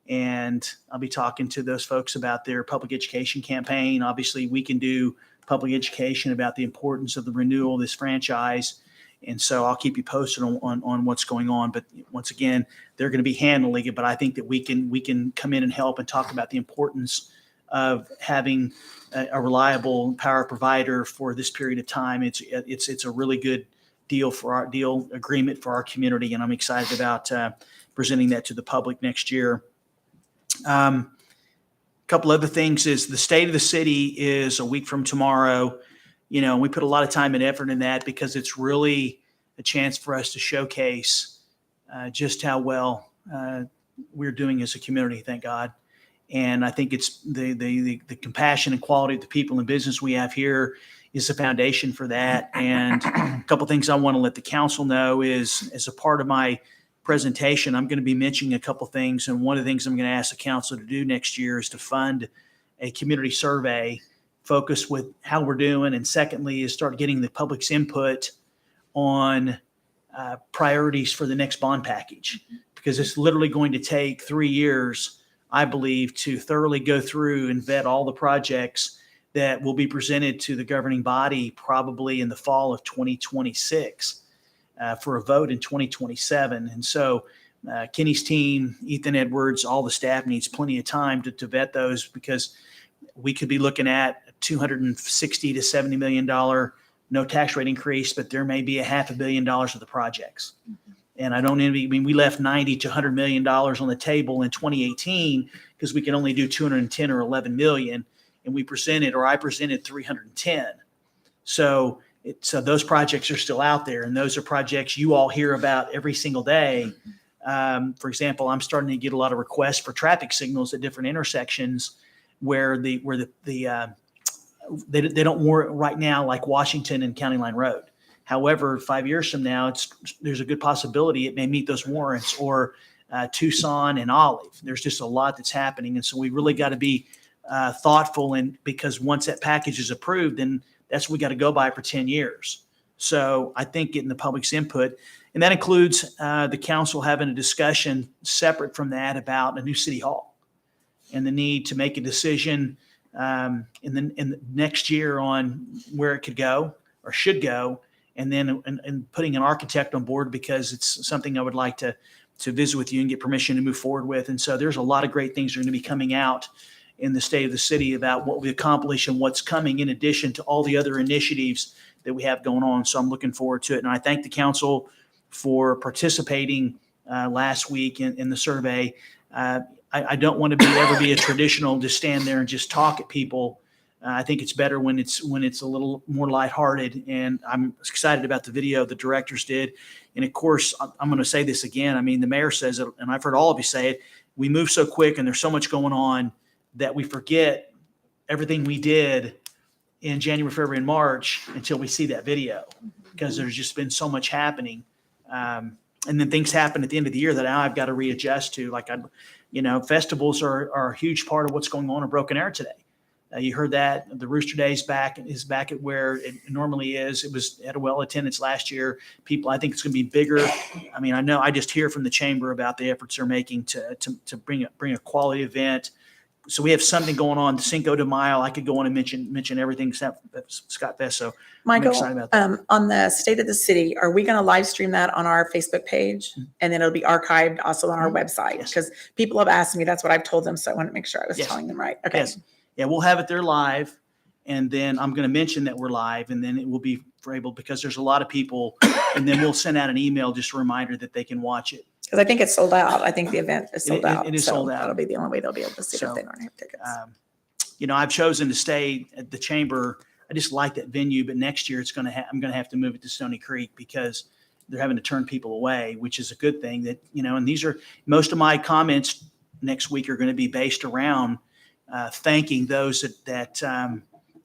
And I'll be talking to those folks about their public education campaign. Obviously, we can do public education about the importance of the renewal of this franchise. And so I'll keep you posted on what's going on. But once again, they're going to be handling it. But I think that we can come in and help and talk about the importance of having a reliable power provider for this period of time. It's a really good deal agreement for our community, and I'm excited about presenting that to the public next year. A couple other things is the state of the city is a week from tomorrow. We put a lot of time and effort in that because it's really a chance for us to showcase just how well we're doing as a community, thank God. And I think it's the compassion and quality of the people and business we have here is the foundation for that. And a couple things I want to let the council know is, as a part of my presentation, I'm going to be mentioning a couple things. And one of the things I'm going to ask the council to do next year is to fund a community survey focused with how we're doing. And secondly, is start getting the public's input on priorities for the next bond package, because it's literally going to take 3 years, I believe, to thoroughly go through and vet all the projects that will be presented to the governing body probably in the fall of 2026 for a vote in 2027. And so Kenny's team, Ethan Edwards, all the staff needs plenty of time to vet those, because we could be looking at $260 to $70 million no tax rate increase, but there may be $500 million of the projects. And I don't envy. I mean, we left $90 to $100 million on the table in 2018 because we can only do 210 or 11 million, and I presented 310. So those projects are still out there, and those are projects you all hear about every single day. For example, I'm starting to get a lot of requests for traffic signals at different intersections where they don't warrant right now, like Washington and County Line Road. However, 5 years from now, there's a good possibility it may meet those warrants, or Tucson and Olive. There's just a lot that's happening. And so we really got to be thoughtful, and because once that package is approved, then that's what we got to go by for 10 years. So I think getting the public's input, and that includes the council having a discussion separate from that about a new city hall and the need to make a decision in the next year on where it could go or should go, and then and putting an architect on board, because it's something I would like to visit with you and get permission to move forward with. And so there's a lot of great things that are going to be coming out in the state of the city about what we accomplish and what's coming, in addition to all the other initiatives that we have going on. So I'm looking forward to it. And I thank the council for participating last week in the survey. I don't want to ever be a traditional, just stand there and just talk at people. I think it's better when it's a little more lighthearted, and I'm excited about the video the directors did. And of course, I'm going to say this again. I mean, the mayor says it, and I've heard all of you say it. We move so quick, and there's so much going on that we forget everything we did in January, February, and March until we see that video, because there's just been so much happening. And then things happen at the end of the year that now I've got to readjust to. Like, festivals are a huge part of what's going on in Broken Arrow today. You heard that the Rooster Day is back at where it normally is. It was at a well attendance last year. People, I think it's going to be bigger. I mean, I just hear from the chamber about the efforts they're making to bring a quality event, so we have something going on, Cinco de Mayo. I could go on and mention everything except Scott Fest. So Michael, excited about that. on the State of the City, are we going to live stream that on our Facebook page? And then it'll be archived also on our website? Yes. Because people have asked me, that's what I've told them. So I want to make sure I was Yes. telling them right. Okay. Yes. Yeah, we'll have it there live. And then I'm going to mention that we're live, and then it will be because there's a lot of people, and then we'll send out an email, just a reminder that they can watch it. Because I think it's sold out. I think the event is sold out. It is So sold out. That'll be the only way they'll be able to see it So, if they don't have tickets. I've chosen to stay at the chamber. I just like that venue, but next year I'm going to have to move it to Stony Creek because they're having to turn people away, which is a good thing that, and these are most of my comments next week are going to be based around thanking those that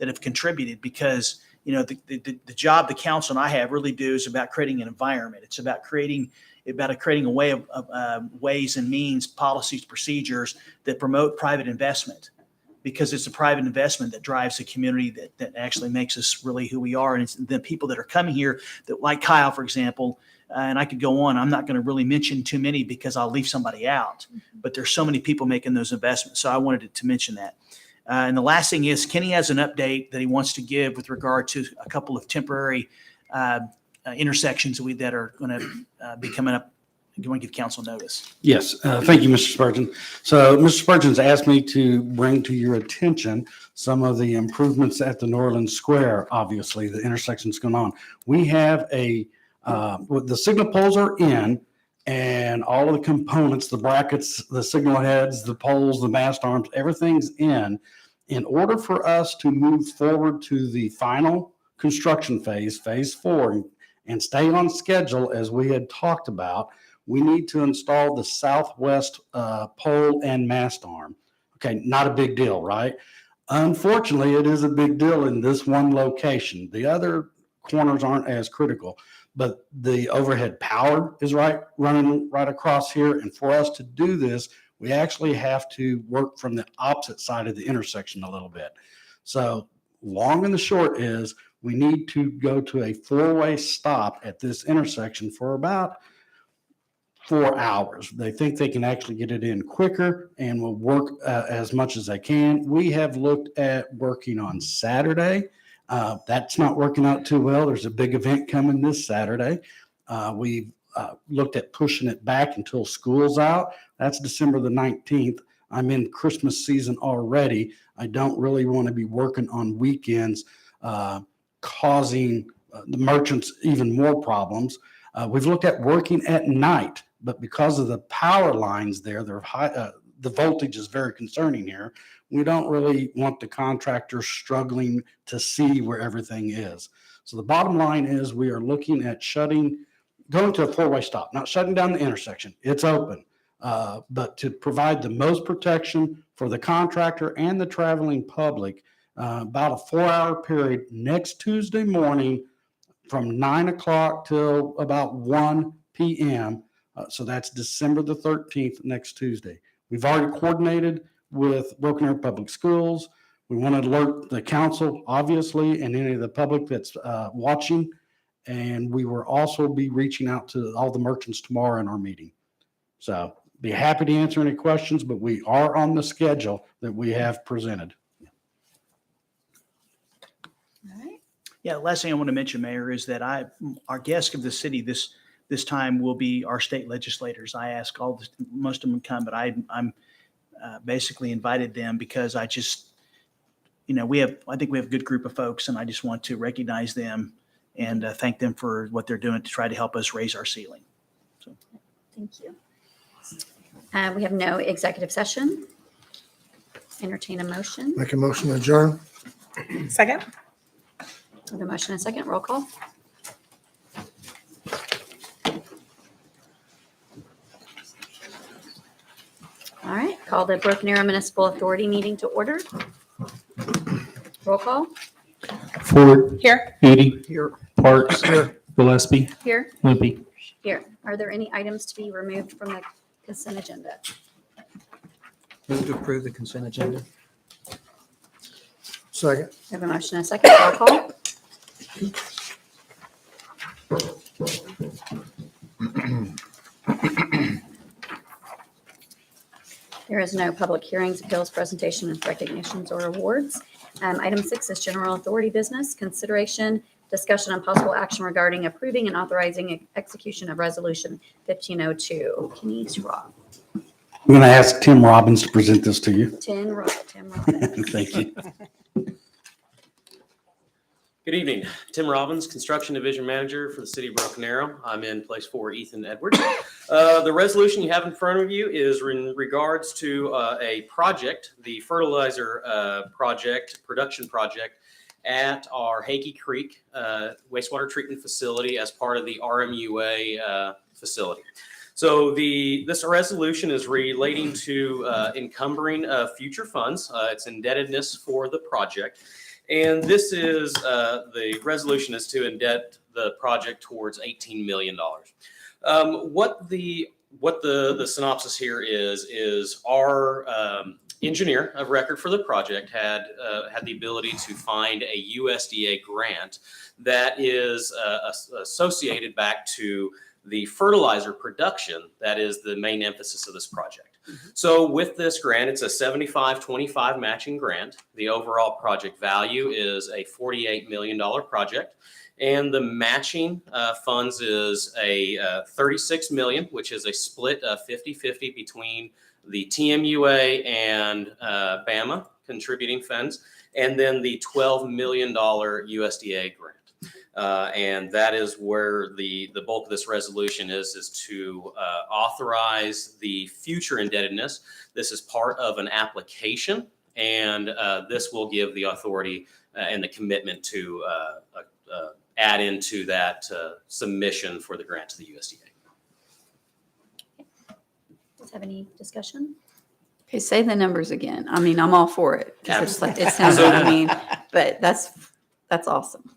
have contributed, because the job the council and I have really do is about creating an environment. It's about creating a way of ways and means, policies, procedures that promote private investment, because it's a private investment that drives the community that actually makes us really who we are. And it's the people that are coming here that, like Kyle, for example, and I could go on. I'm not going to really mention too many because I'll leave somebody out, but there's so many people making those investments. So I wanted to mention that. And the last thing is Kenny has an update that he wants to give with regard to a couple of temporary intersections that are going to be coming up. You want to give council notice? Yes, thank you, Mr. Spurgeon. So Mr. Spurgeon's asked me to bring to your attention some of the improvements at the New Orleans Square. Obviously, the intersection's going on. We have the signal poles are in, and all of the components, the brackets, the signal heads, the poles, the mast arms, everything's in. In order for us to move forward to the final construction phase 4, and stay on schedule as we had talked about, we need to install the southwest pole and mast arm. Okay, not a big deal, right? Unfortunately, it is a big deal in this one location. The other corners aren't as critical, but the overhead power is running right across here. And for us to do this, we actually have to work from the opposite side of the intersection a little bit. So long and the short is we need to go to a 4-way stop at this intersection for about 4 hours. They think they can actually get it in quicker and will work as much as they can. We have looked at working on Saturday. That's not working out too well. There's a big event coming this Saturday. We've looked at pushing it back until school's out. That's December the 19th. I'm in Christmas season already. I don't really want to be working on weekends, causing the merchants even more problems. We've looked at working at night, but because of the power lines there, they're high, the voltage is very concerning here. We don't really want the contractors struggling to see where everything is. So the bottom line is we are looking at going to a 4-way stop, not shutting down the intersection. It's open, but to provide the most protection for the contractor and the traveling public, about a 4-hour period next Tuesday morning from 9 o'clock till about 1 p.m. So that's December the 13th, next Tuesday. We've already coordinated with Broken Arrow Public Schools. We want to alert the council, obviously, and any of the public that's watching. And we will also be reaching out to all the merchants tomorrow in our meeting. So be happy to answer any questions, but we are on the schedule that we have presented. Yeah, the last thing I want to mention, Mayor, is that our guest of the city this time will be our state legislators. I ask most of them to come, but I'm basically invited them because I just, I think we have a good group of folks, and I just want to recognize them and thank them for what they're doing to try to help us raise our ceiling. So. Thank you. We have no executive session. Entertain a motion. Make a motion to adjourn. Second. We have a motion and a second. Roll call. All right. Call the Broken Arrow Municipal Authority meeting to order. Roll call. Ford. Here. Ady. Here. Parks. Here. Gillespie. Here. Wimpy. Here. Are there any items to be removed from the consent agenda? Move to approve the consent agenda. Second. We have a motion and a second. Roll call. There is no public hearings, appeals, presentations, recognitions, or awards. Item 6 is general authority business. Consideration, discussion, and possible action regarding approving and authorizing execution of Resolution 1502. Kenny's Rob. I'm going to ask Tim Robbins to present this to you. Tim Robbins. Thank you. Good evening. Tim Robbins, Construction Division Manager for the City of Broken Arrow. I'm in place for Ethan Edwards. The resolution you have in front of you is in regards to a project, the fertilizer production project at our Hakey Creek wastewater treatment facility as part of the RMUA facility. So this resolution is relating to encumbering future funds. It's indebtedness for the project. And this is, the resolution is to indebt the project towards $18 million. What the synopsis here is our engineer of record for the project had the ability to find a USDA grant that is associated back to the fertilizer production that is the main emphasis of this project. So with this grant, it's a 75-25 matching grant. The overall project value is a $48 million project. And the matching funds is a $36 million, which is a split of 50-50 between the TMUA and BAMA contributing funds, and then the $12 million USDA grant. And that is where the bulk of this resolution is to authorize the future indebtedness. This is part of an application, and this will give the authority and the commitment to add into that submission for the grant to the USDA. Does have any discussion? Okay, say the numbers again. I mean, I'm all for it. 'Cause it's like, it sounds, So- I mean, but that's awesome.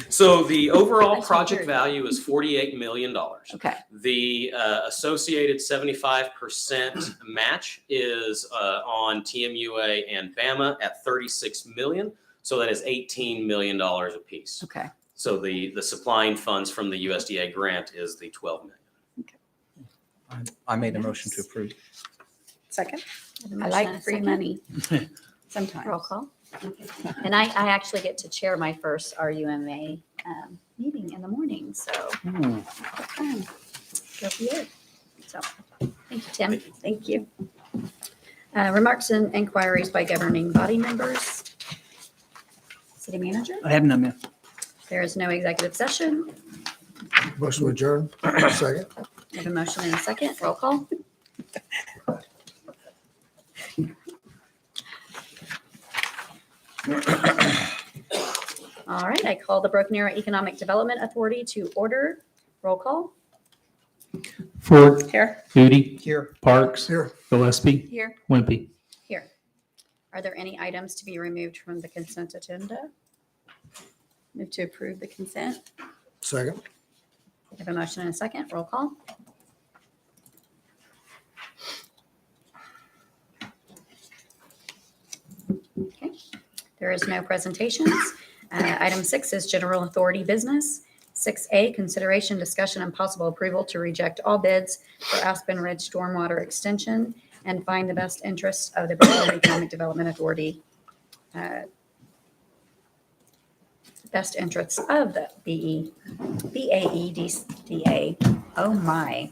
So the overall project value is $48 million. Okay. The associated 75% match is on TMUA and BAMA at $36 million. So that is $18 million apiece. Okay. So the supplying funds from the USDA grant is the $12 million. I made a motion to approve. Second. I like free money. Sometimes. Roll call. And I actually get to chair my first RUMA meeting in the morning, so fun. Go for you. So, thank you, Tim. Thank you. Remarks and inquiries by governing body members. City manager? I have none, ma'am. There is no executive session. Motion adjourned. Second. I have a motion and a second. Roll call. All right, I call the Broken Arrow Economic Development Authority to order. Roll call. Ford. Here. Moody. Here. Parks. Here. Gillespie. Here. Wimpy. Here. Are there any items to be removed from the consent agenda? Move to approve the consent. Second. I have a motion and a second. Roll call. Okay. There is no presentations. Item 6 is general authority business. 6A, consideration, discussion, and possible approval to reject all bids for Aspen Ridge Stormwater Extension and find the best interests of the Broken Arrow Economic Development Authority. Best interests of the BAEDA. Oh my.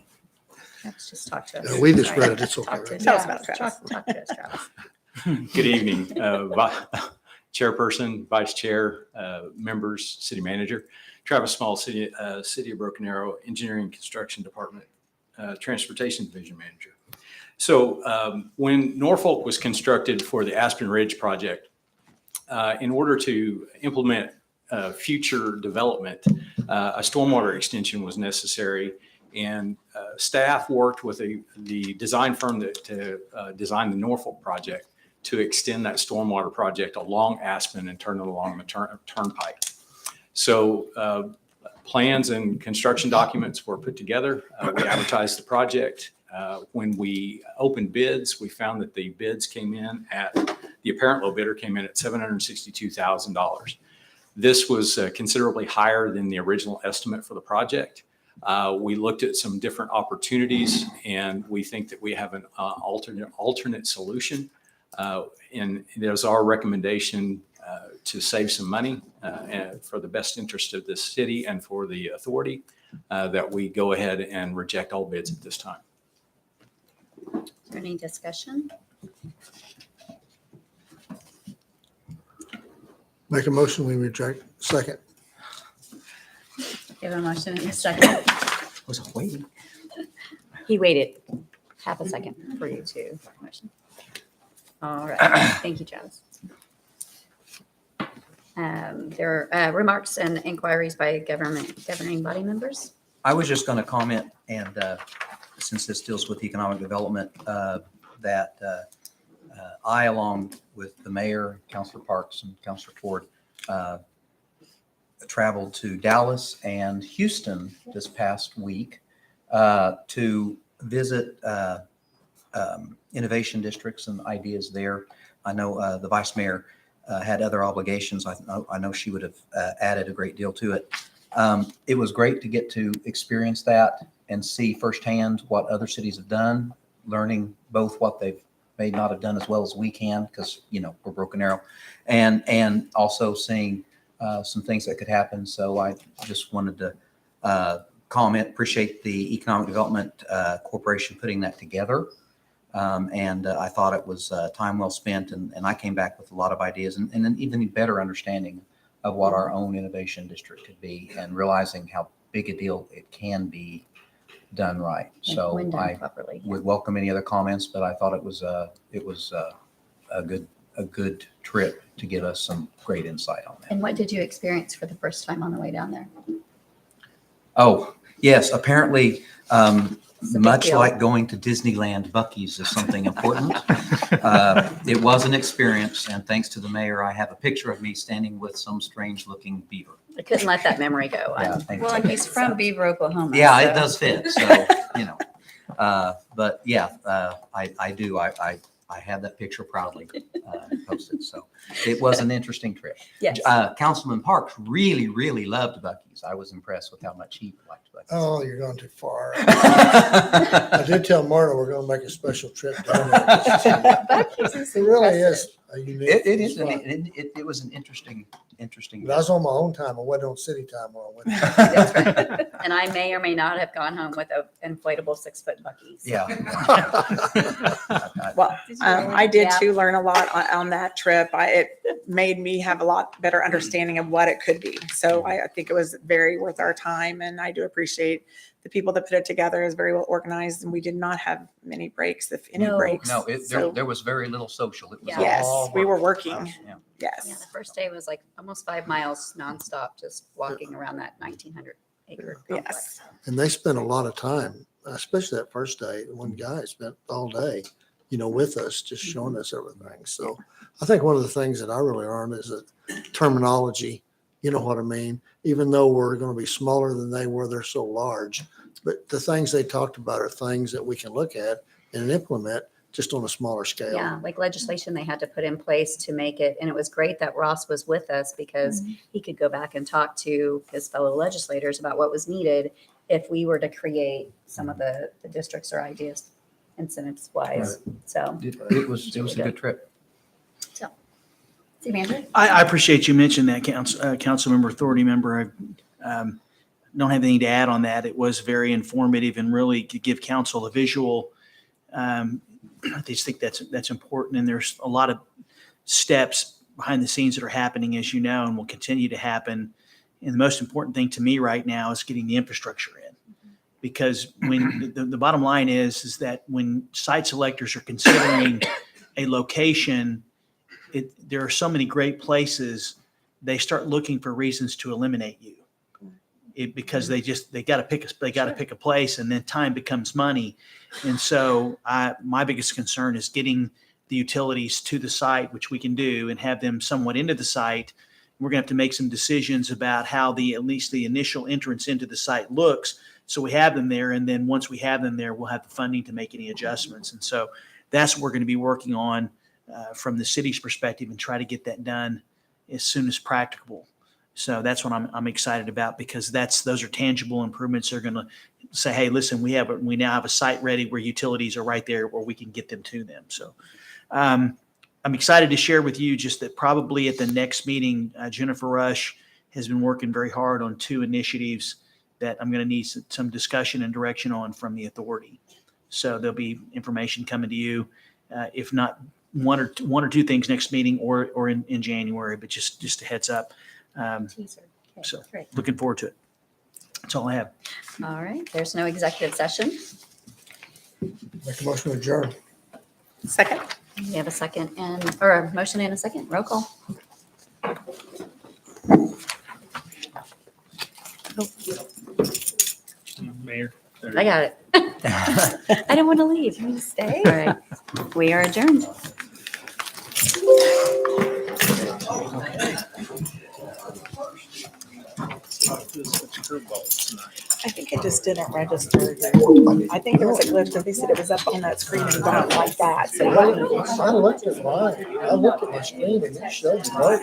Let's just talk to us. Yeah, we just read it. It's okay, Talk to right? Tell us about it, Travis. Travis. Talk to us, Travis. Good evening, Chairperson, Vice Chair, members, City Manager. Travis Small, City of Broken Arrow, Engineering and Construction Department, Transportation Division Manager. So when Norfolk was constructed for the Aspen Ridge project, in order to implement future development, a stormwater extension was necessary, and staff worked with the design firm that designed the Norfolk project to extend that stormwater project along Aspen and turn it along the turnpike. So plans and construction documents were put together. We advertised the project. When we opened bids, we found that the bids came in at, the apparent low bidder came in at $762,000. This was considerably higher than the original estimate for the project. We looked at some different opportunities, and we think that we have an alternate solution. And it is our recommendation to save some money and for the best interest of this city and for the authority, that we go ahead and reject all bids at this time. Is there any discussion? Make a motion, we reject. Second. Give a motion in a second. Was waiting. He waited half a second for you to motion. All right. Thank you, Travis. There are remarks and inquiries by governing body members. I was just going to comment, and since this deals with economic development, that I, along with the mayor, Councilor Parks, and Councilor Ford, traveled to Dallas and Houston this past week to visit innovation districts and ideas there. I know the vice mayor had other obligations. I know she would have added a great deal to it. It was great to get to experience that and see firsthand what other cities have done, learning both what they've may not have done as well as we can, because, you know, we're Broken Arrow, and also seeing some things that could happen. So I just wanted to comment, appreciate the Economic Development Corporation putting that together. And I thought it was time well spent, and I came back with a lot of ideas and an even better understanding of what our own innovation district could be, and realizing how big a deal it can be done right. So When done I properly. would welcome any other comments, but I thought it was a good trip to give us some great insight on that. And what did you experience for the first time on the way down there? Oh, yes, apparently, It's a big much deal. like going to Disneyland, Buc-ee's is something important. It was an experience, and thanks to the mayor, I have a picture of me standing with some strange-looking beaver. I couldn't let that memory go. Yeah, thank Well, you. and he's from Beaver, Oklahoma. Yeah, so- it does fit, so, you know. But yeah, I do. I have that picture proudly posted, so it was an interesting trip. Yes. Councilman Parks really, really loved Buc-ee's. I was impressed with how much he liked Buc-ee's. Oh, you're going too far. I did tell Marta we're going to make a special trip down there. Buc-ee's is It really impressive. is a unique. It is. spot. It was an interesting. But I was on my own time. I wasn't on city time when I went. That's right. And I may or may not have gone home with an inflatable 6-foot Buc-ee's. Yeah. Well, Did you really? I did Yeah. too learn a lot on that trip. It made me have a lot better understanding of what it could be. So I think it was very worth our time, and I do appreciate the people that put it together. It was very well organized, and we did not have many breaks, if any No. breaks. No, So, there was very little social. It was Yeah. yes, all we were work. working. Yeah. Yes. Yeah, the first day was like almost 5 miles nonstop, just walking around that 1,900-acre complex. Yes. And they spent a lot of time, especially that first day. One guy spent all day, with us, just showing us everything. So I think one of the things that I really learned is that terminology, you know what I mean? Even though we're going to be smaller than they were, they're so large. But the things they talked about are things that we can look at and implement just on a smaller scale. Yeah, like legislation they had to put in place to make it. And it was great that Ross was with us because he could go back and talk to his fellow legislators about what was needed if we were to create some of the districts or ideas incentives wise. So It was a good trip. City Manager? I appreciate you mentioned that, council member, authority member. I don't have anything to add on that. It was very informative and really could give council a visual. I just think that's important. And there's a lot of steps behind the scenes that are happening, as you know, and will continue to happen. And the most important thing to me right now is getting the infrastructure in. Because when the bottom line is that when site selectors are considering a location, there are so many great places, they start looking for reasons to eliminate you. Because they got to pick a place, and then time becomes money. And so my biggest concern is getting the utilities to the site, which we can do, and have them somewhat into the site. We're going to have to make some decisions about how at least the initial entrance into the site looks. So we have them there. And then once we have them there, we'll have the funding to make any adjustments. And so that's what we're going to be working on from the city's perspective, and try to get that done as soon as practicable. So that's what I'm excited about, because those are tangible improvements. They're going to say, hey, listen, we now have a site ready where utilities are right there where we can get them to them. So I'm excited to share with you just that probably at the next meeting, Jennifer Rush has been working very hard on 2 initiatives that I'm going to need some discussion and direction on from the authority. So there'll be information coming to you, if not one or two things next meeting or in January, but just a heads up. Teaser. Okay, So great. looking forward to it. That's all I have. All right, there's no executive session. Make a motion to adjourn. Second. We have a second or a motion and a second. Roll call. Mayor. I got it. I didn't want to leave. You want to stay? All right. We are adjourned. I think it just didn't register. I think there was a glitch because they said it was up on that screen and not like that. So I looked at mine. I looked at my screen and it showed vote.